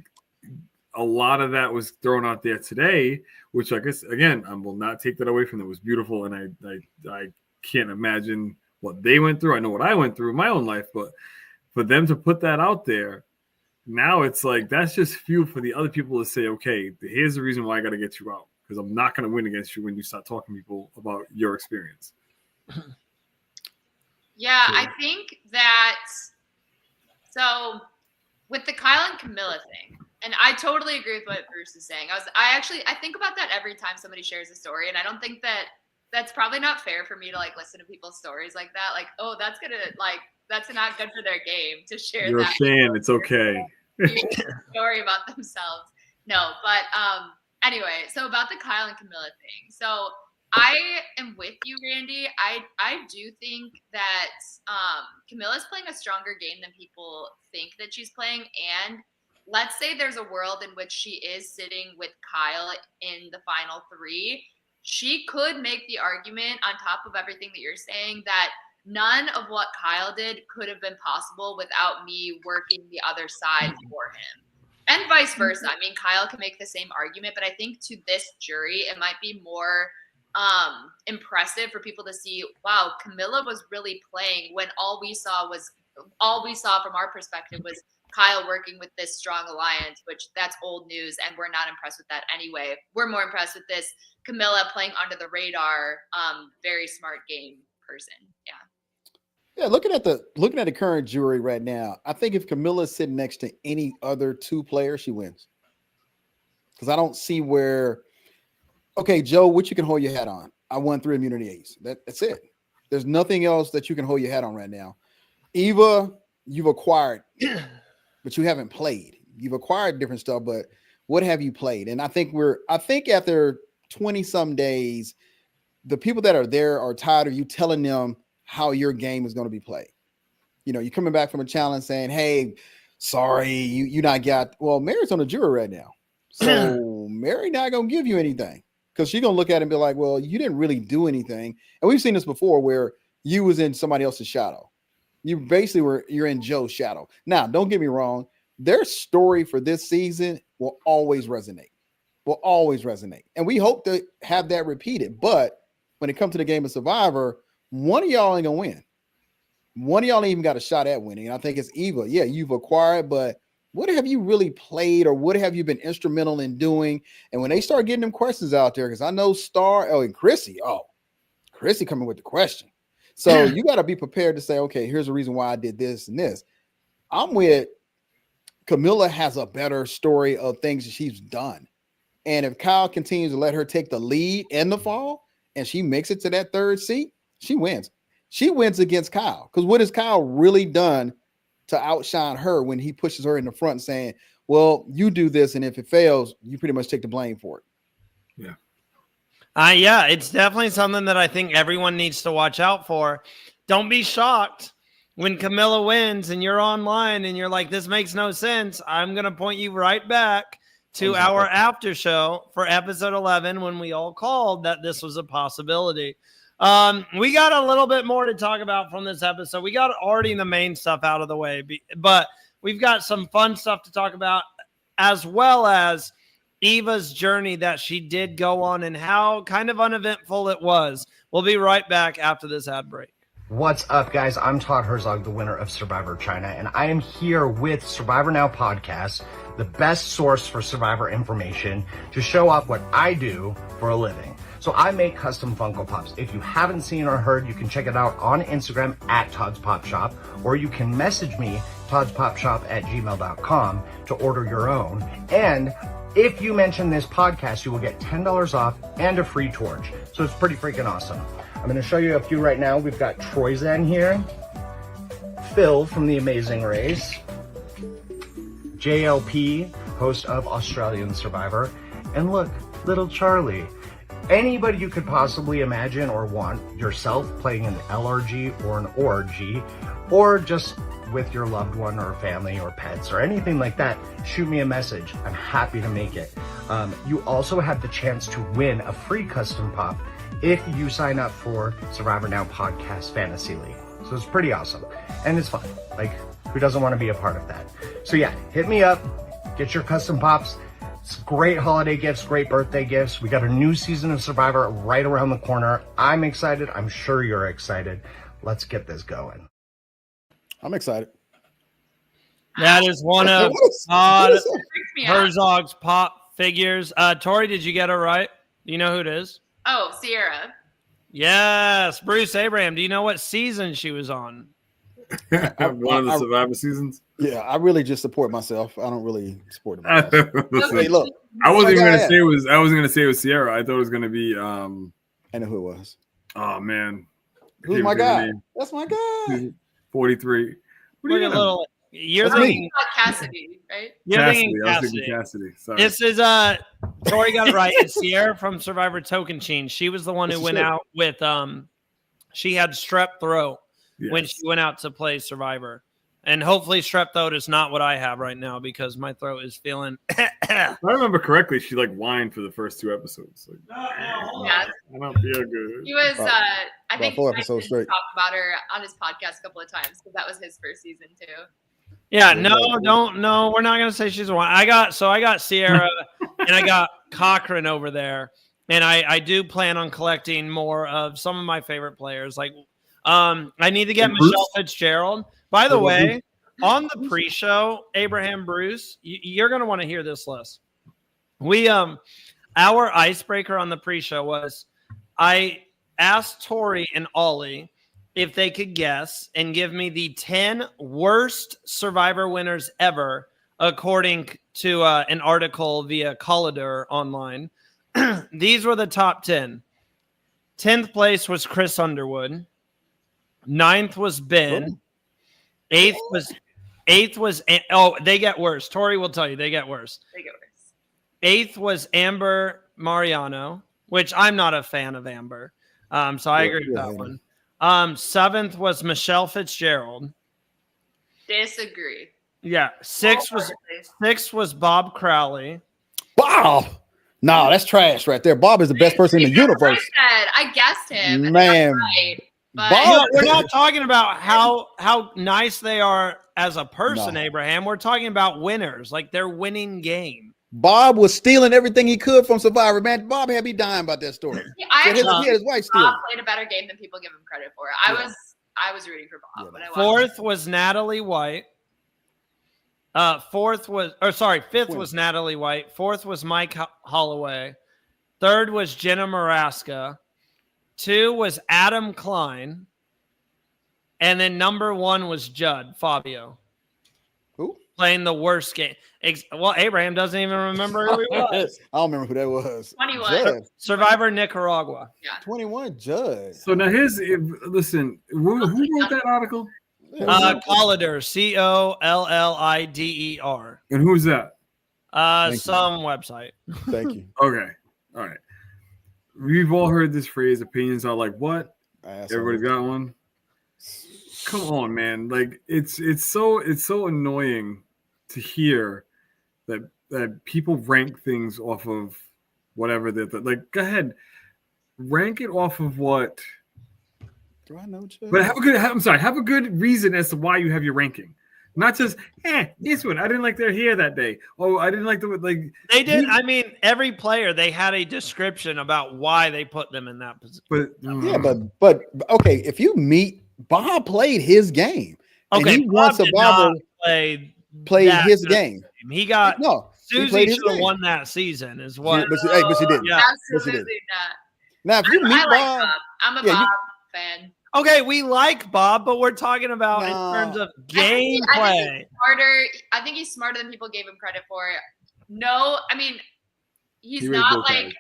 Speaker 2: a lot of that was thrown out there today, which I guess, again, I will not take that away from them. It was beautiful. And I can't imagine what they went through. I know what I went through in my own life. But for them to put that out there, now it's like, that's just fuel for the other people to say, okay, here's the reason why I got to get you out. Because I'm not going to win against you when you start talking to people about your experience.
Speaker 4: Yeah, I think that so with the Kyle and Camila thing, and I totally agree with what Bruce is saying. I think about that every time somebody shares a story, and I don't think that's probably not fair for me to listen to people's stories like that. Like, oh, that's not good for their game to share.
Speaker 2: You're
Speaker 4: that
Speaker 2: a fan. It's okay.
Speaker 4: Story about themselves. No, but anyway, so about the Kyle and Camila thing. So I am with you, Randy. I do think that Camila's playing a stronger game than people think that she's playing. And let's say there's a world in which she is sitting with Kyle in the final 3. She could make the argument, on top of everything that you're saying, that none of what Kyle did could have been possible without me working the other side for him. And vice versa. I mean, Kyle can make the same argument, but I think to this jury, it might be more impressive for people to see, wow, Camila was really playing when all we saw from our perspective was Kyle working with this strong alliance, which that's old news, and we're not impressed with that anyway. We're more impressed with this Camila playing under the radar, very smart game person. Yeah.
Speaker 3: Yeah, looking at the current jury right now, I think if Camilla's sitting next to any other two players, she wins. Because I don't see where. Okay, Joe, what you can hold your hat on? I won 3 immunity A's. That's it. There's nothing else that you can hold your hat on right now. Eva, you've acquired, but you haven't played. You've acquired different stuff, but what have you played? And I think after 20 some days, the people that are there are tired of you telling them how your game is going to be played. You know, you're coming back from a challenge saying, hey, sorry, you not got, well, Mary's on the jury right now. So Mary not going to give you anything because she's going to look at it and be like, well, you didn't really do anything. And we've seen this before where you was in somebody else's shadow. You basically you're in Joe's shadow. Now, don't get me wrong. Their story for this season will always resonate. And we hope to have that repeated. But when it comes to the game of Survivor, one of y'all ain't gonna win. One of y'all ain't even got a shot at winning. And I think it's Eva. Yeah, you've acquired, but what have you really played or what have you been instrumental in doing? And when they start getting them questions out there, because I know and Chrissy coming with the question. So you got to be prepared to say, okay, here's the reason why I did this and this. I'm with Camila has a better story of things that she's done. And if Kyle continues to let her take the lead in the fall and she makes it to that 3rd seat, she wins. She wins against Kyle. Because what has Kyle really done to outshine her when he pushes her in the front saying, well, you do this. And if it fails, you pretty much take the blame for it.
Speaker 2: Yeah.
Speaker 1: Yeah, it's definitely something that I think everyone needs to watch out for. Don't be shocked when Camila wins and you're online and you're like, this makes no sense. I'm going to point you right back to our after show for episode 11 when we all called that this was a possibility. We got a little bit more to talk about from this episode. We got already the main stuff out of the way, but we've got some fun stuff to talk about as well as Eva's journey that she did go on and how kind of uneventful it was. We'll be right back after this ad break.
Speaker 5: What's up, guys? I'm Todd Herzog, the winner of Survivor China, and I am here with Survivor Now podcast, the best source for Survivor information, to show off what I do for a living. So I make custom Funko Pops. If you haven't seen or heard, you can check it out on Instagram at Todd's Pop Shop, or you can message me, toddspopshop@gmail.com, to order your own. And if you mention this podcast, you will get $10 off and a free torch. So it's pretty freaking awesome. I'm going to show you a few right now. We've got Troyzan here, Phil from The Amazing Race, JLP, host of Australian Survivor, and look, little Charlie. Anybody you could possibly imagine or want yourself playing an LRG or an ORG, or just with your loved one or family or pets or anything like that, shoot me a message. I'm happy to make it. You also have the chance to win a free custom pop if you sign up for Survivor Now Podcast Fantasy League. So it's pretty awesome. And it's fun. Like, who doesn't want to be a part of that? So yeah, hit me up, get your custom pops. It's great holiday gifts, great birthday gifts. We got a new season of Survivor right around the corner. I'm excited. I'm sure you're excited. Let's get this going.
Speaker 3: I'm excited.
Speaker 1: That is one of Todd Herzog's pop figures. Tori, did you get it right? Do you know who it is?
Speaker 4: Oh, Sierra.
Speaker 1: Yes, Bruce Abraham. Do you know what season she was on?
Speaker 2: One of the Survivor seasons.
Speaker 3: Yeah, I really just support myself. I don't really support them. Hey, look,
Speaker 2: I wasn't even gonna say it was. I wasn't gonna say it was Sierra. I thought it was gonna be.
Speaker 3: I know who it was.
Speaker 2: Oh man,
Speaker 3: who's my guy? That's my guy.
Speaker 2: 43. What are you
Speaker 1: little? You're thinking
Speaker 4: Cassidy, right?
Speaker 1: You're thinking
Speaker 2: Cassidy. I was thinking Cassidy. Sorry.
Speaker 1: This is Tori got it right. It's Sierra from Survivor Token Chain. She was the one who went out with she had strep throat when she went out to play Survivor. And hopefully strep throat is not what I have right now because my throat is feeling
Speaker 2: If I remember correctly, she like whined for the first 2 episodes. Like,
Speaker 4: Yeah.
Speaker 2: I don't feel good.
Speaker 4: He was I think
Speaker 3: 4 episodes straight.
Speaker 4: Talked about her on his podcast a couple of times because that was his first season too.
Speaker 1: Yeah, no, we're not gonna say she's a one. I got Sierra and I got Cochran over there. And I do plan on collecting more of some of my favorite players. Like I need to get Michelle Fitzgerald. By the way, on the pre-show, Abraham Bruce, you're going to want to hear this list. We our icebreaker on the pre-show was I asked Tori and Ollie if they could guess and give me the 10 worst Survivor winners ever, according to an article via Collider online. These were the top 10. 10th place was Chris Underwood. 9th was Ben. 8th was they get worse. Tori will tell you they get worse. 8th was Amber Mariano, which I'm not a fan of Amber. So I agree with that one. 7th was Michelle Fitzgerald.
Speaker 4: Disagree.
Speaker 1: Yeah. 6th was Bob Crowley.
Speaker 3: Bob. No, that's trash right there. Bob is the best person in the universe.
Speaker 4: I guessed him.
Speaker 3: Man.
Speaker 4: Right, but
Speaker 3: Bob,
Speaker 1: we're not talking about how nice they are as a person,
Speaker 3: No.
Speaker 1: Abraham. We're talking about winners, like their winning game.
Speaker 3: Bob was stealing everything he could from Survivor, man. Bob had me dying about that story.
Speaker 4: I
Speaker 3: He had
Speaker 4: actually
Speaker 3: his wife stealing.
Speaker 4: Bob played a better game than people give him credit for. I was rooting for Bob. When I watched
Speaker 1: 4th was Natalie White. 5th was Natalie White. 4th was Mike Holloway. 3rd was Jenna Maraska. 2 was Adam Klein. And then number 1 was Judd Fabio.
Speaker 3: Who?
Speaker 1: Playing the worst game. Well, Abraham doesn't even remember who he was.
Speaker 3: I don't remember who that was.
Speaker 4: 21.
Speaker 3: Judd.
Speaker 1: Survivor Nicaragua.
Speaker 3: 21 Judd.
Speaker 2: So now listen, who wrote that article?
Speaker 1: Collider, Collider.
Speaker 2: And who's that?
Speaker 1: Some website.
Speaker 3: Thank you.
Speaker 2: Okay. All right. We've all heard this phrase, opinions are like what?
Speaker 3: Asshole.
Speaker 2: Everybody's got one. Come on, man. Like it's so annoying to hear that people rank things off of whatever that like go ahead. Rank it off of what?
Speaker 3: Do I know Judd?
Speaker 2: But have a good reason as to why you have your ranking. Not just, this one. I didn't like their hair that day. Oh, I didn't like
Speaker 1: They did. I mean, every player, they had a description about why they put them in that position.
Speaker 3: But okay, if you meet Bob played his game.
Speaker 1: Okay,
Speaker 3: and he won Survivor. Played his game.
Speaker 1: He got Susie should have
Speaker 3: game.
Speaker 1: won that season, is what.
Speaker 3: But she didn't.
Speaker 1: Yeah.
Speaker 4: Absolutely not.
Speaker 3: Now, if you meet
Speaker 4: I like
Speaker 3: Bob,
Speaker 4: Bob. I'm a Bob fan.
Speaker 1: Okay, we like Bob, but we're talking about in terms of gameplay.
Speaker 4: I think he's smarter than people gave him credit for. No, I mean, he's
Speaker 2: He
Speaker 4: not
Speaker 2: really
Speaker 4: like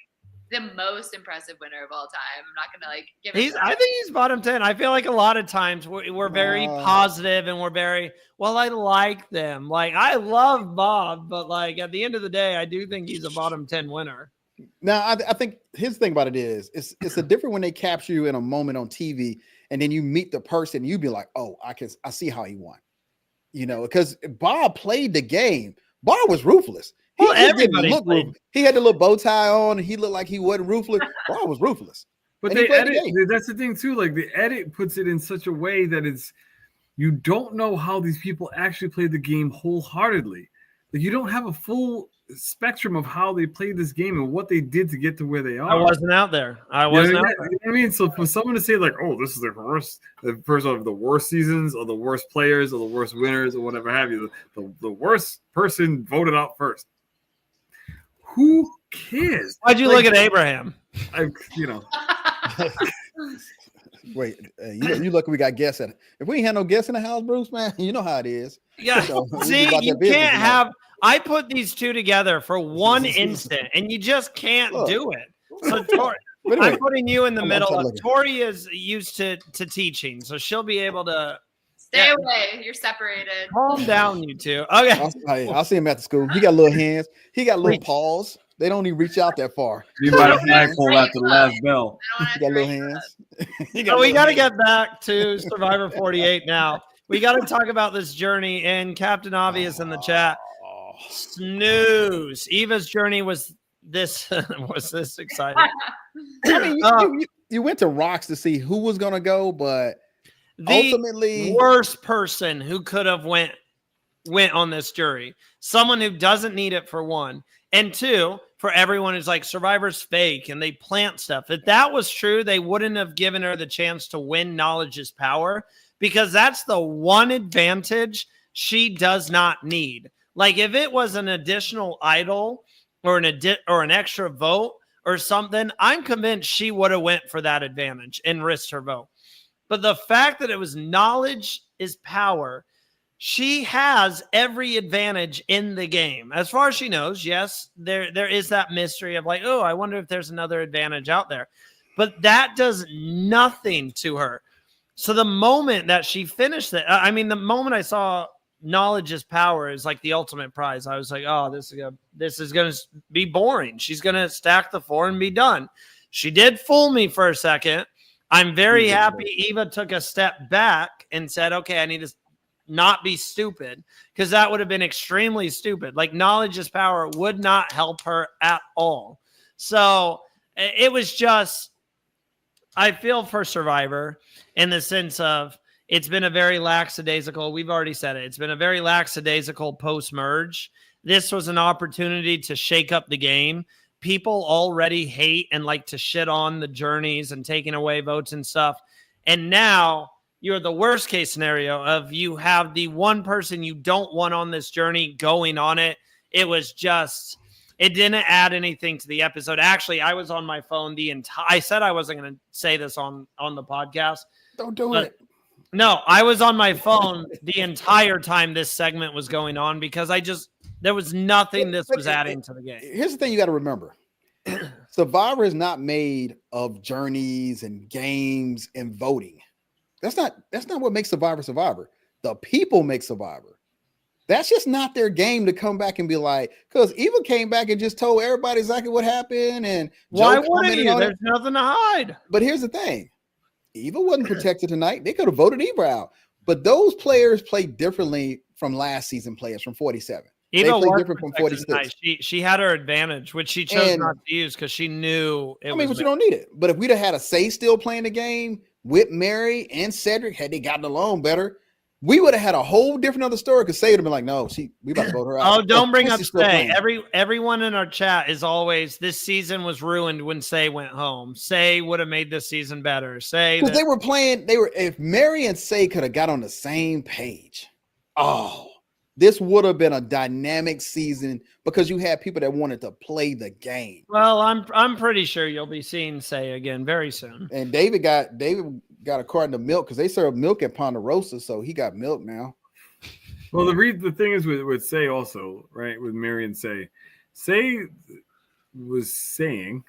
Speaker 4: the most impressive winner of all time. I'm not gonna give him
Speaker 1: I think he's bottom 10. I feel like a lot of times we're very positive and we're very, well, I like them. Like, I love Bob, but like at the end of the day, I do think he's a bottom 10 winner.
Speaker 3: now I think his thing about it is it's a different when they capture you in a moment on TV and then you meet the person, you be like, oh, I see how he won. You know, because Bob played the game. Bob was ruthless.
Speaker 1: Well, everybody
Speaker 3: he had the little bow tie on. And he looked like he wasn't ruthless. Bob was ruthless.
Speaker 2: But they edit. That's the thing too. Like the edit puts it in such a way that you don't know how these people actually played the game wholeheartedly. Like you don't have a full spectrum of how they played this game and what they did to get to where they are.
Speaker 1: I wasn't out there. You know what
Speaker 2: I mean? So for someone to say like, oh, this is the first of the worst seasons or the worst players or the worst winners or whatever have you, the worst person voted out first. Who cares?
Speaker 1: Why'd you look at Abraham?
Speaker 3: Wait, you lucky we got guests in it. If we ain't had no guests in the house, Bruce, man, you know how it is.
Speaker 1: Yeah.
Speaker 3: So,
Speaker 1: see, you can't have. I put these two together for one instant, and you just can't do it. So, Tori, I'm putting you in the middle. Tori is used to teaching, so she'll be able to
Speaker 4: stay away. You're separated.
Speaker 1: Calm down, you two. Okay.
Speaker 3: I'll see him at the school. He got little hands. He got little paws. They don't even reach out that far.
Speaker 2: You might have flagpole at the last bell.
Speaker 3: He got little hands.
Speaker 1: So we got to get back to Survivor 48 now. We got to talk about this journey, and Captain Obvious in the chat. Snooze. Eva's journey was this exciting.
Speaker 3: I mean, you went to Rocks to see who was going to go, but ultimately,
Speaker 1: worst person who could have went on this jury, someone who doesn't need it for one, and two, for everyone who's like Survivor's fake and they plant stuff. If that was true, they wouldn't have given her the chance to win Knowledge is Power, because that's the one advantage she does not need. Like if it was an additional idol or an extra vote or something, I'm convinced she would have went for that advantage and risked her vote. But the fact that it was knowledge is power, she has every advantage in the game. As far as she knows, yes, there is that mystery of like, oh, I wonder if there's another advantage out there. But that does nothing to her. So the moment that she finished it, I mean, the moment I saw knowledge is power is like the ultimate prize. I was like, oh, this is going to be boring. She's going to stack the 4 and be done. She did fool me for a second. I'm very happy Eva took a step back and said, okay, I need to not be stupid, because that would have been extremely stupid. Like, knowledge is power would not help her at all. So it was just, I feel for Survivor in the sense of it's been a very lackadaisical, we've already said it, it's been a very lackadaisical post-merge. This was an opportunity to shake up the game. People already hate and like to shit on the journeys and taking away votes and stuff. And now you're the worst case scenario of you have the one person you don't want on this journey going on it. It was just, it didn't add anything to the episode. Actually, I was on my phone I said I wasn't going to say this on the podcast.
Speaker 3: Don't do it.
Speaker 1: No, I was on my phone the entire time this segment was going on, because there was nothing this was adding to the game.
Speaker 3: Here's the thing you got to remember. Survivor is not made of journeys and games and voting. That's not what makes Survivor. The people make Survivor. That's just not their game to come back and be like, because Eva came back and just told everybody exactly what happened. And
Speaker 1: why wouldn't you? There's nothing to hide.
Speaker 3: But here's the thing. Eva wasn't protected tonight. They could have voted Eva out. But those players played differently from last season players from 47.
Speaker 1: Eva
Speaker 3: they played different from 46.
Speaker 1: She had her advantage, which she chose not to use because she knew it was.
Speaker 3: But you don't need it. But if we'd have had a Say still playing the game with Mary and Cedric, had they gotten along better, we would have had a whole different other story. Because Say would have been like, no, we about to vote her out.
Speaker 1: Oh, don't bring up Say. Everyone in our chat is always, this season was ruined when Say went home. Say would have made this season better. Say
Speaker 3: because if Mary and Say could have got on the same page, this would have been a dynamic season, because you had people that wanted to play the game.
Speaker 1: Well, I'm pretty sure you'll be seeing Say again very soon.
Speaker 3: And David got a carton of milk, because they serve milk at Ponderosa, so he got milk now.
Speaker 2: Well, the thing is with Say also, right? With Mary and Say was saying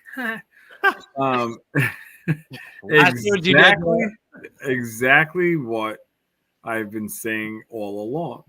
Speaker 2: exactly what I've been saying all along.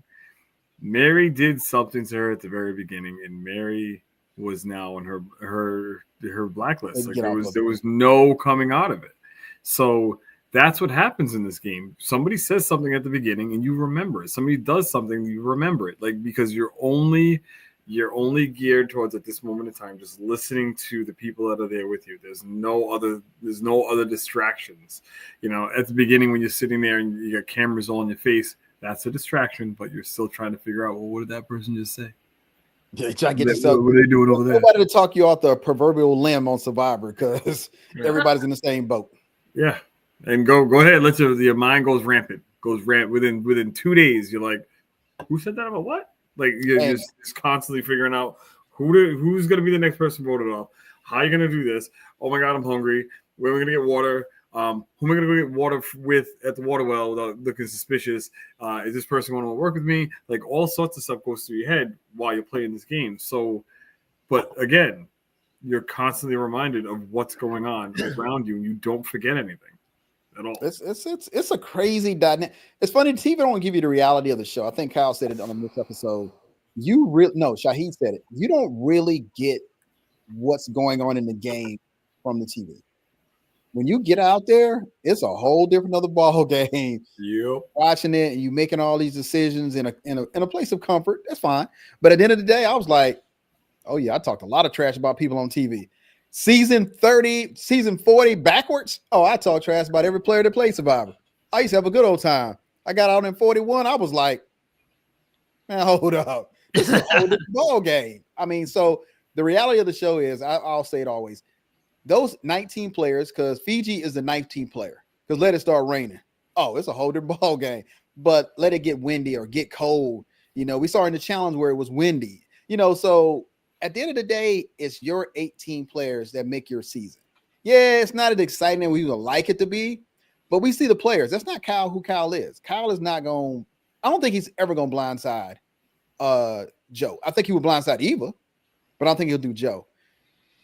Speaker 2: Mary did something to her at the very beginning, and Mary was now on her blacklist. Like there was no coming out of it. So that's what happens in this game. Somebody says something at the beginning and you remember it. Somebody does something, you remember it. Like, because you're only geared towards, at this moment in time, just listening to the people that are there with you. There's no other distractions. You know, at the beginning when you're sitting there and you got cameras all in your face, that's a distraction, but you're still trying to figure out, well, what did that person just say?
Speaker 3: Yeah, try to get yourself.
Speaker 2: What are they doing over there?
Speaker 3: Nobody to talk you off the proverbial limb on Survivor, because everybody's in the same boat.
Speaker 2: Yeah, and go ahead. Let your mind goes rampant. Within 2 days. You're like, who said that about what? Like you're just constantly figuring out who's going to be the next person voted off. How are you going to do this? Oh my God, I'm hungry. Where are we going to get water? Who am I going to go get water with at the water well without looking suspicious? Is this person going to work with me? Like, all sorts of stuff goes through your head while you're playing this game. So, but again, you're constantly reminded of what's going on around you, and you don't forget anything at all.
Speaker 3: It's a crazy dynamic. It's funny. TV don't give you the reality of the show. I think Kyle said it on this episode. Shahid said it. You don't really get what's going on in the game from the TV. When you get out there, it's a whole different other ball game.
Speaker 2: Yep.
Speaker 3: Watching it and you making all these decisions in a place of comfort. That's fine. But at the end of the day, I was like, oh yeah, I talked a lot of trash about people on TV. Season 30, season 40 backwards. Oh, I talk trash about every player that played Survivor. I used to have a good old time. I got out in 41. I was like, man, hold up. This is a whole different ball game. I mean, so the reality of the show is, I'll say it always, those 19 players, because Fiji is the 19th player, because let it start raining. Oh, it's a whole different ball game. But let it get windy or get cold. You know, we saw in the challenge where it was windy. You know, so at the end of the day, it's your 18 players that make your season. Yeah, it's not as exciting as we would like it to be, But we see the players. That's not Kyle who Kyle is. Kyle is not going. I don't think he's ever going to blindside Joe. I think he would blindside Eva, but I don't think he'll do Joe.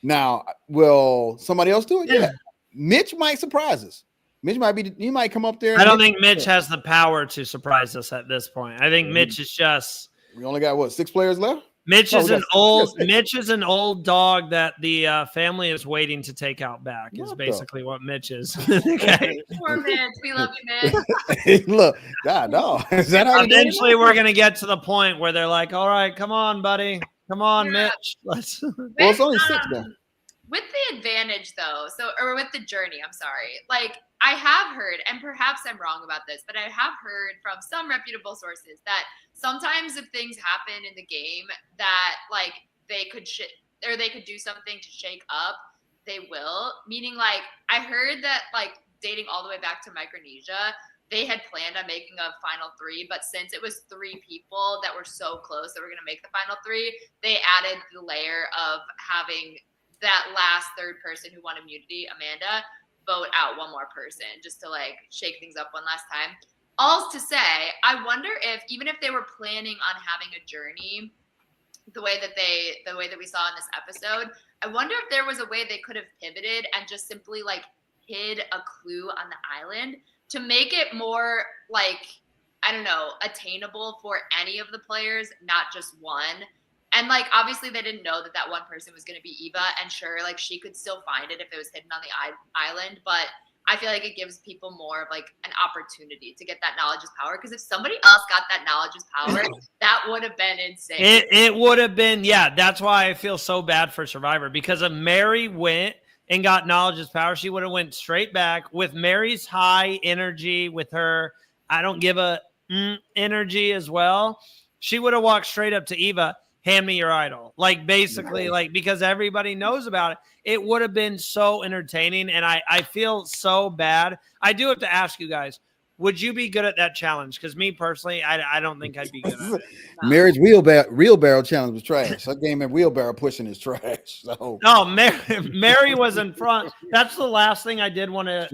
Speaker 3: Now, will somebody else do it? Yeah. Mitch might surprise us. Mitch might be. He might come up there.
Speaker 1: I don't think Mitch has the power to surprise us at this point. I think Mitch is just.
Speaker 3: We only got what, 6 players left?
Speaker 1: Mitch is an old dog that the family is waiting to take out back. Is basically what Mitch is. Okay.
Speaker 4: Poor Mitch. We love you, Mitch.
Speaker 3: Hey, look, God, no. Is that how
Speaker 1: eventually we're gonna get to the point where they're like, "All right, come on, buddy, come on, Mitch." Let's.
Speaker 3: Well, it's only 6 now.
Speaker 4: With the advantage, though, or with the journey, I'm sorry. Like, I have heard, and perhaps I'm wrong about this, but I have heard from some reputable sources that sometimes if things happen in the game that like they could do something to shake up, they will. Meaning, like, I heard that like dating all the way back to Micronesia, they had planned on making a final 3, but since it was 3 people that were so close that were going to make the final 3, they added the layer of having that last third person who won immunity, Amanda, vote out one more person just to like shake things up one last time. All's to say, I wonder if even if they were planning on having a journey the way that we saw in this episode, I wonder if there was a way they could have pivoted and just simply like hid a clue on the island to make it more like, I don't know, attainable for any of the players, not just one. And like, obviously they didn't know that one person was going to be Eva, and sure, like she could still find it if it was hidden on the island. But I feel like it gives people more of like an opportunity to get that knowledge is power. Because if somebody else got that knowledge is power, that would have been insane.
Speaker 1: It would have been, yeah. That's why I feel so bad for Survivor, because if Mary went and got knowledge is power, she would have went straight back with Mary's high energy, with her I don't give a energy as well. She would have walked straight up to Eva. Hand me your idol. Like basically, like, because everybody knows about it. It would have been so entertaining. And I feel so bad. I do have to ask you guys, would you be good at that challenge? Because me personally, I don't think I'd be good at it.
Speaker 3: Mary's wheelbarrow challenge was trash. Her game at wheelbarrow pushing is trash. So
Speaker 1: no, Mary was in front. That's the last thing I did want to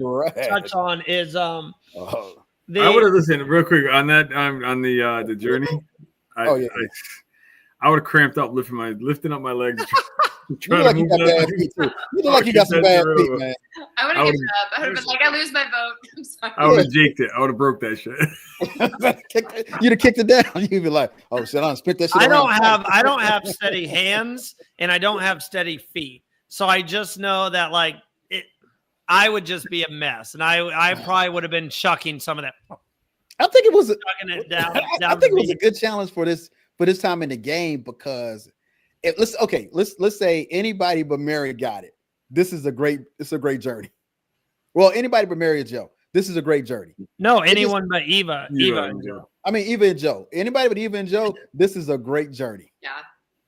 Speaker 1: touch on is I
Speaker 2: would have listened real quick on that on the journey. I would have cramped up lifting up my legs.
Speaker 3: You look like you got bad feet too. You look like you got some bad feet, man.
Speaker 4: I would have given up. I would have been like, I lose my vote. I'm sorry.
Speaker 2: I would have jaked it. I would have broke that shit.
Speaker 3: You'd have kicked it down. You'd be like, oh shit, I spit that shit.
Speaker 1: I don't have steady hands and I don't have steady feet. So I just know that like I would just be a mess. And I probably would have been chucking some of that.
Speaker 3: I think it was
Speaker 1: down
Speaker 3: I think it was a good challenge for this time in the game, because let's say anybody but Mary got it. It's a great journey. Well, anybody but Mary and Joe. This is a great journey.
Speaker 1: No, anyone but Eva and Joe.
Speaker 3: I mean, Eva and Joe. Anybody but Eva and Joe, this is a great journey.
Speaker 4: Yeah.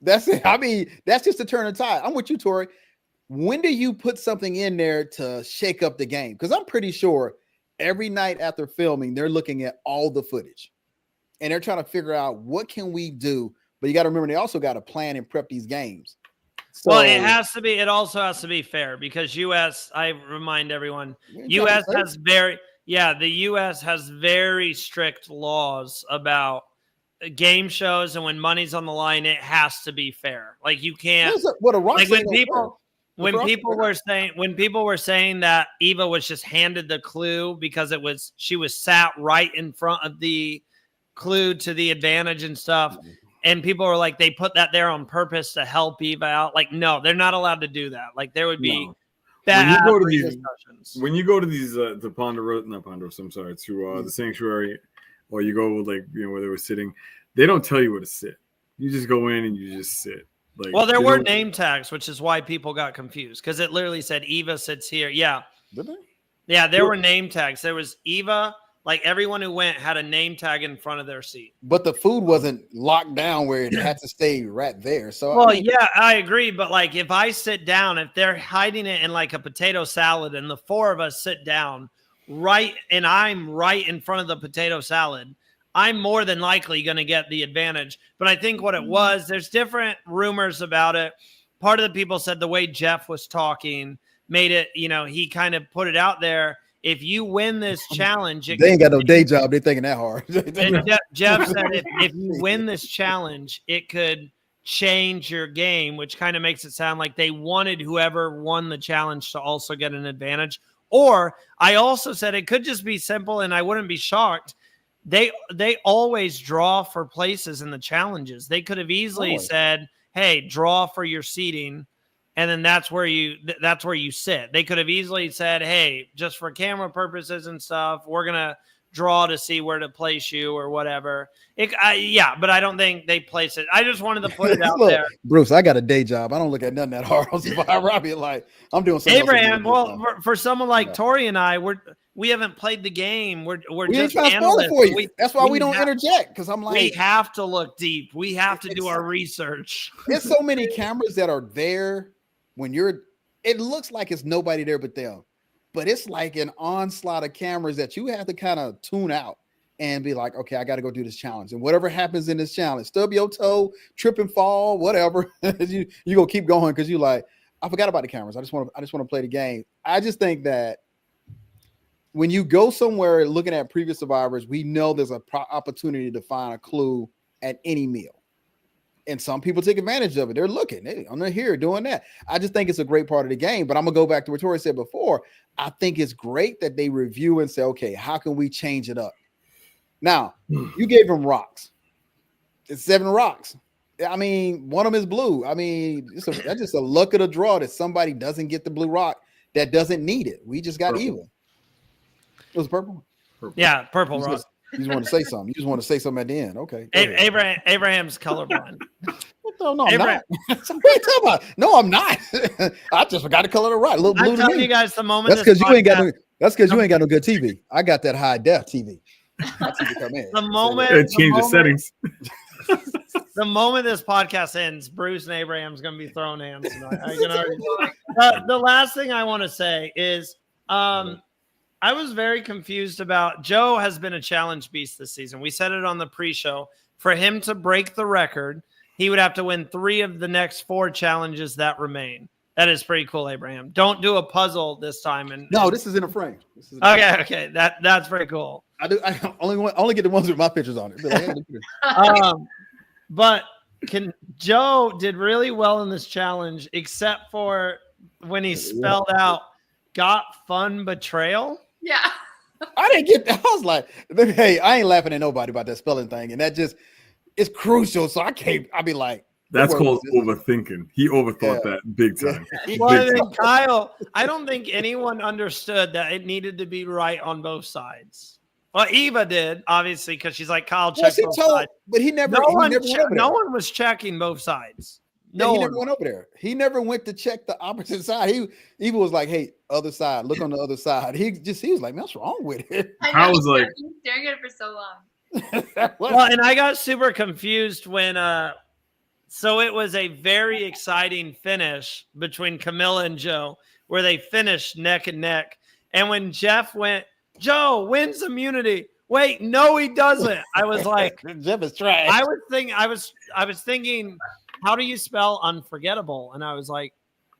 Speaker 3: That's it. I mean, that's just to turn the tide. I'm with you, Tori. When do you put something in there to shake up the game? Because I'm pretty sure every night after filming, they're looking at all the footage and they're trying to figure out what can we do. But you got to remember, they also got to plan and prep these games. So,
Speaker 1: well, it also has to be fair, because US, I remind everyone, the US has very strict laws about game shows, and when money's on the line, it has to be fair. Like you can't, like when people were saying that Eva was just handed the clue because she was sat right in front of the clue to the advantage and stuff. And people were like, they put that there on purpose to help Eva out. Like, no, they're not allowed to do that. Like, there would be bad discussions.
Speaker 2: When you go to these, the Ponderosa, I'm sorry, to the sanctuary, or you go like, where they were sitting, they don't tell you where to sit. You just go in and you just sit. Like,
Speaker 1: well, there were name tags, which is why people got confused, because it literally said Eva sits here. Yeah.
Speaker 3: Did they?
Speaker 1: Yeah, there were name tags. There was Eva. Like everyone who went had a name tag in front of their seat.
Speaker 3: But the food wasn't locked down where it had to stay right there. So
Speaker 1: well, yeah, I agree. But like if I sit down, if they're hiding it in like a potato salad and the 4 of us sit down right and I'm right in front of the potato salad, I'm more than likely going to get the advantage. But I think what it was, there's different rumors about it. Part of the people said the way Jeff was talking made it, he kind of put it out there. if you win this challenge,
Speaker 3: they ain't got no day job. They thinking that hard.
Speaker 1: Jeff said if you win this challenge, it could change your game, which kind of makes it sound like they wanted whoever won the challenge to also get an advantage. Or I also said it could just be simple, and I wouldn't be shocked. They always draw for places in the challenges. They could have easily said, hey, draw for your seating, and then that's where you sit. They could have easily said, hey, just for camera purposes and stuff, we're gonna draw to see where to place you or whatever. But I don't think they place it. I just wanted to put it out there.
Speaker 3: Bruce, I got a day job. I don't look at nothing that hard on Survivor. I'll be like, I'm doing something.
Speaker 1: Abraham, for someone like Tori and I, we haven't played the game. We're just
Speaker 3: trying to spoil it for you. That's why we don't interject, because I'm like,
Speaker 1: we have to look deep. We have to do our research.
Speaker 3: There's so many cameras that are there when it looks like it's nobody there but them. But it's like an onslaught of cameras that you have to kind of tune out and be like, okay, I got to go do this challenge. And whatever happens in this challenge, stub your toe, trip and fall, whatever, you go keep going because you like, I forgot about the cameras. I just want to play the game. I just think that when you go somewhere looking at previous survivors, we know there's an opportunity to find a clue at any meal. And some people take advantage of it. They're looking. They're here doing that. I just think it's a great part of the game. But I'm going to go back to what Tori said before. I think it's great that they review and say, okay, how can we change it up? Now, you gave them rocks. It's 7 rocks. I mean, one of them is blue. I mean, that's just a luck of the draw that somebody doesn't get the blue rock that doesn't need it. We just got even. It was purple?
Speaker 1: Yeah, purple rock.
Speaker 3: You just want to say something. You just want to say something at the end. Okay.
Speaker 1: Abraham's colorblind.
Speaker 3: No, I'm not. What are you talking about? No, I'm not. I just forgot the color of the rock. A little blue
Speaker 1: I'm
Speaker 3: to
Speaker 1: telling
Speaker 3: me.
Speaker 1: you guys the moment.
Speaker 3: That's because you ain't got no. That's because you ain't got no good TV. I got that high def TV. My TV come in.
Speaker 1: The moment
Speaker 2: change the settings.
Speaker 1: The moment this podcast ends, Bruce and Abraham's going to be throwing hands tonight. I can already. The last thing I want to say is, I was very confused about Joe has been a challenge beast this season. We said it on the pre-show. For him to break the record, he would have to win 3 of the next 4 challenges that remain. That is pretty cool, Abraham. Don't do a puzzle this time.
Speaker 3: No, this is in a frame.
Speaker 1: Okay. That's pretty cool.
Speaker 3: I only get the ones with my pictures on it.
Speaker 1: But Joe did really well in this challenge, except for when he spelled out "got fun betrayal."
Speaker 4: Yeah.
Speaker 3: I didn't get that. I was like, hey, I ain't laughing at nobody about that spelling thing. And that just is crucial. So I'll be like,
Speaker 2: that's called overthinking. He overthought that big time.
Speaker 1: Well, Kyle, I don't think anyone understood that it needed to be right on both sides. Well, Eva did, obviously, because she's like, Kyle, check both sides.
Speaker 3: But he never went over there.
Speaker 1: No one was checking both sides.
Speaker 3: He never went over there. He never went to check the opposite side. He even was like, hey, other side, look on the other side. He was like, man, what's wrong with it?
Speaker 2: I was like,
Speaker 4: staring at it for so long.
Speaker 1: Well, and I got super confused when so it was a very exciting finish between Camila and Joe, where they finished neck and neck. And when Jeff went, Joe wins immunity. Wait, no, he doesn't. I was like,
Speaker 3: Jeff is trash.
Speaker 1: I was thinking, how do you spell unforgettable? And I was like,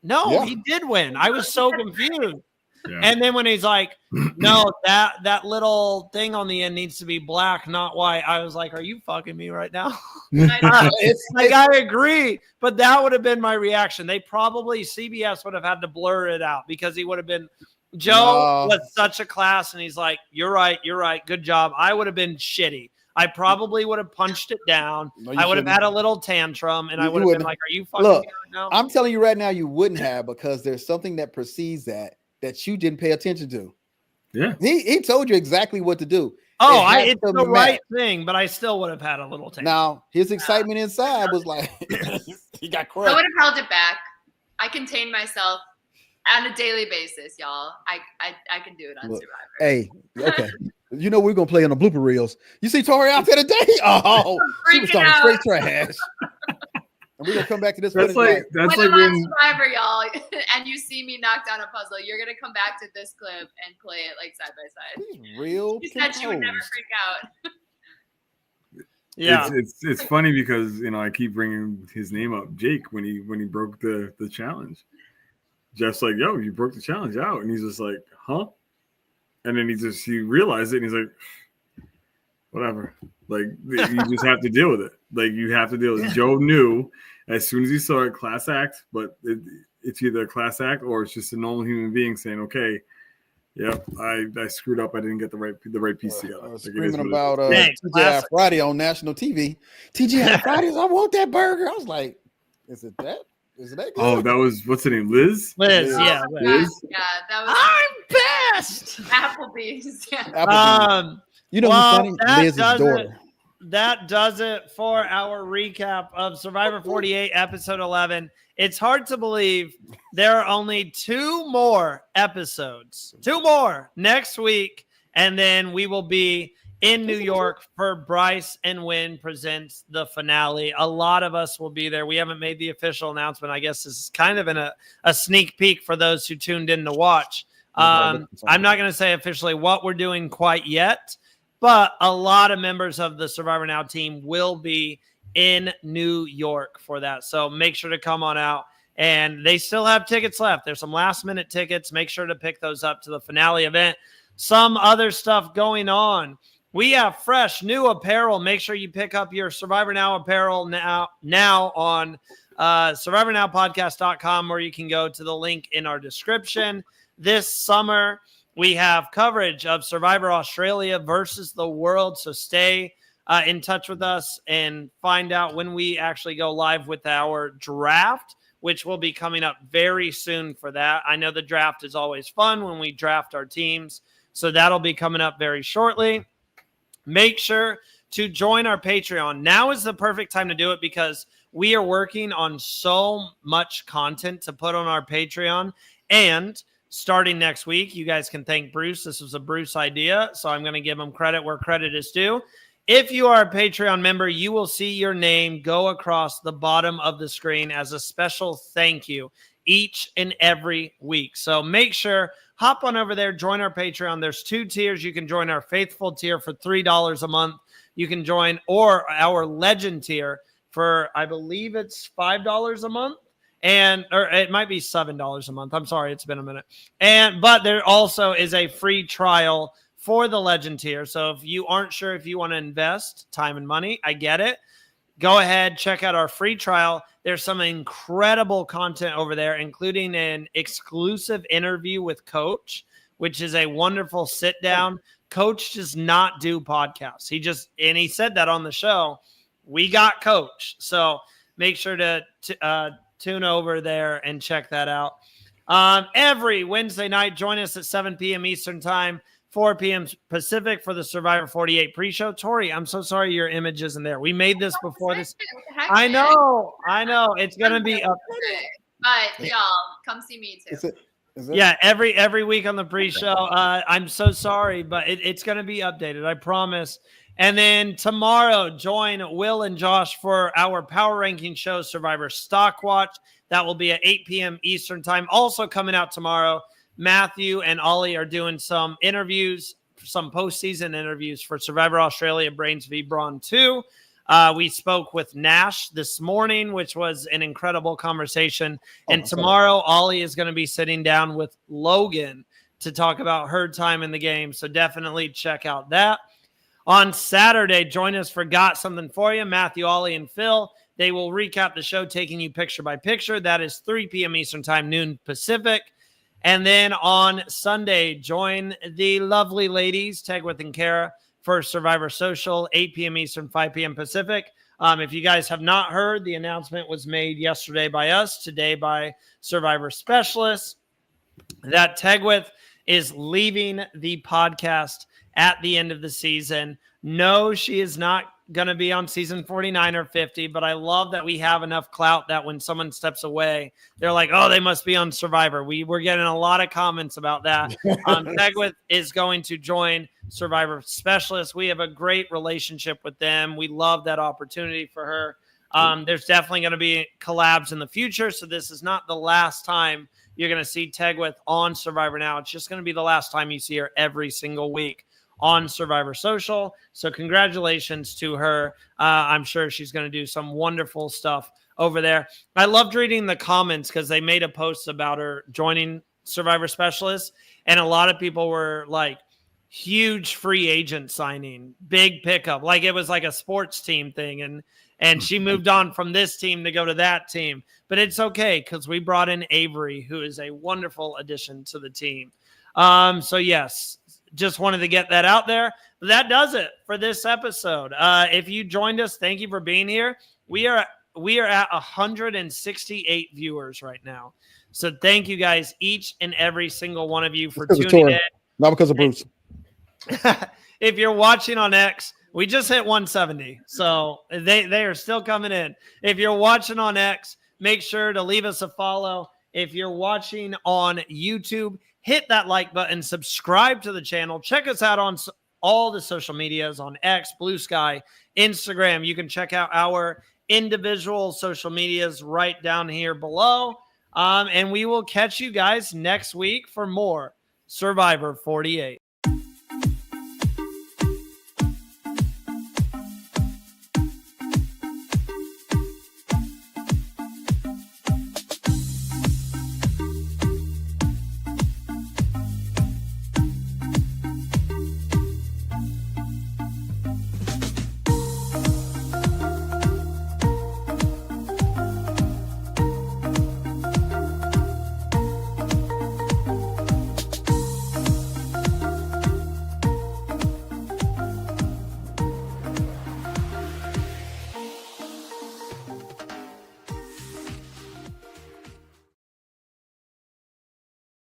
Speaker 1: no, he did win. I was so confused. Yeah. And then when he's like, no, that little thing on the end needs to be black, not white. I was like, are you fucking me right now? I agree. But that would have been my reaction. CBS would have had to blur it out because he would have been, Joe was such a class. And he's like, you're right. Good job. I would have been shitty. I probably would have punched it down. No, I would have had a little tantrum, and I would have been like, are you fucking me right now?
Speaker 3: I'm telling you right now, you wouldn't have, because there's something that precedes that you didn't pay attention to.
Speaker 2: Yeah.
Speaker 3: He told you exactly what to do.
Speaker 1: It's the right thing, but I still would have had a little tantrum.
Speaker 3: Now, his excitement inside was like, he got crushed.
Speaker 4: I would have held it back. I contained myself on a daily basis, y'all. I can do it on Survivor.
Speaker 3: Hey, okay. You know we're gonna play on the blooper reels. You see Tori out there today? Oh, she was talking straight trash. And we're gonna come back to this.
Speaker 2: That's like when
Speaker 4: Survivor, y'all, and you see me knock down a puzzle, you're gonna come back to this clip and play it like side by side.
Speaker 3: He's real.
Speaker 4: You said you would never freak out.
Speaker 1: Yeah,
Speaker 2: it's funny because I keep bringing his name up, Jake, when he broke the challenge. Jeff's like, yo, you broke the challenge out, and he's just like, huh? And then he realized it, and he's like, whatever. Like, you just have to deal with it. Like, you have to deal with it. Joe knew as soon as he saw it, class act, but it's either a class act or it's just a normal human being saying, okay, yep, I screwed up. I didn't get the right piece together.
Speaker 3: I was
Speaker 2: Like,
Speaker 3: screaming about TGI Friday on national TV. TGI Fridays, I want that burger. I was like, is it that? Is it that good?
Speaker 2: Oh, that was, what's her name? Liz?
Speaker 1: Liz,
Speaker 4: Oh
Speaker 1: yeah.
Speaker 4: my
Speaker 1: Liz.
Speaker 4: God, yeah, that was
Speaker 1: I'm best.
Speaker 4: Applebee's. Yeah.
Speaker 3: Applebee's. You know
Speaker 1: well,
Speaker 3: who's funny? Liz's daughter.
Speaker 1: That does it for our recap of Survivor 48, episode 11. It's hard to believe there are only 2 more episodes. 2 more next week, and then we will be in New York for Bryce and Wynn presents the finale. A lot of us will be there. We haven't made the official announcement. I guess this is kind of a sneak peek for those who tuned in to watch. I'm not going to say officially what we're doing quite yet, but a lot of members of the Survivor Now team will be in New York for that. So make sure to come on out. And they still have tickets left. There's some last-minute tickets. Make sure to pick those up to the finale event. Some other stuff going on. We have fresh new apparel. Make sure you pick up your Survivor Now apparel now on survivornowpodcast.com, or you can go to the link in our description. This summer, we have coverage of Survivor Australia versus the world. So stay in touch with us and find out when we actually go live with our draft, which will be coming up very soon for that. I know the draft is always fun when we draft our teams. So that'll be coming up very shortly. Make sure to join our Patreon. Now is the perfect time to do it because we are working on so much content to put on our Patreon. And starting next week, you guys can thank Bruce. This was a Bruce idea, so I'm going to give him credit where credit is due. If you are a Patreon member, you will see your name go across the bottom of the screen as a special thank you each and every week. So make sure, hop on over there, join our Patreon. There's 2 tiers. You can join our faithful tier for $3 a month. You can join or our legend tier for, I believe it's $5 a month. Or it might be $7 a month. I'm sorry, it's been a minute. But there also is a free trial for the legend tier. So if you aren't sure if you want to invest time and money, I get it. Go ahead, check out our free trial. There's some incredible content over there, including an exclusive interview with Coach, which is a wonderful sit down. Coach does not do podcasts. He said that on the show. We got Coach. So make sure to tune over there and check that out. Every Wednesday night, join us at 7 p.m. Eastern Time, 4 p.m. Pacific for the Survivor 48 pre-show. Tori, I'm so sorry your image isn't there. We made this before this. I know. It's going to be up.
Speaker 4: But y'all, come see me too.
Speaker 3: Is it?
Speaker 1: Yeah, every week on the pre-show. I'm so sorry, but it's going to be updated. I promise. And then tomorrow, join Will and Josh for our power ranking show, Survivor Stock Watch. That will be at 8 p.m. Eastern Time. Also coming out tomorrow, Matthew and Ollie are doing some interviews, some postseason interviews for Survivor Australia Brains v Brawn 2. We spoke with Nash this morning, which was an incredible conversation. And tomorrow, Ollie is going to be sitting down with Logan to talk about her time in the game. So definitely check out that. On Saturday, join us for Got Something For You. Matthew, Ollie, and Phil. They will recap the show, taking you picture by picture. That is 3 p.m. Eastern Time, noon Pacific. And then on Sunday, join the lovely ladies, Tegwith and Kara, for Survivor Social, 8 p.m. Eastern, 5 p.m. Pacific. If you guys have not heard, the announcement was made yesterday by us, today by Survivor Specialists, that Tegwith is leaving the podcast at the end of the season. No, she is not going to be on season 49 or 50, but I love that we have enough clout that when someone steps away, they're like, oh, they must be on Survivor. We're getting a lot of comments about that. Tegwith is going to join Survivor Specialists. We have a great relationship with them. We love that opportunity for her. There's definitely going to be collabs in the future, so this is not the last time you're going to see Tegwith on Survivor Now. It's just going to be the last time you see her every single week on Survivor Social. So congratulations to her. I'm sure she's going to do some wonderful stuff over there. I loved reading the comments because they made a post about her joining Survivor Specialists, and a lot of people were like, huge free agent signing, big pickup, like it was like a sports team thing, and she moved on from this team to go to that team. But it's okay because we brought in Avery, who is a wonderful addition to the team. So yes, just wanted to get that out there. But that does it for this episode. If you joined us, thank you for being here. We are at 168 viewers right now. So thank you guys, each and every single one of you, for tuning in.
Speaker 3: Not because of Bruce.
Speaker 1: If you're watching on X, we just hit 170. So they are still coming in. If you're watching on X, make sure to leave us a follow. If you're watching on YouTube, hit that like button, subscribe to the channel. Check us out on all the social medias on X, Blue Sky, Instagram. You can check out our individual social medias right down here below. And we will catch you guys next week for more Survivor 48.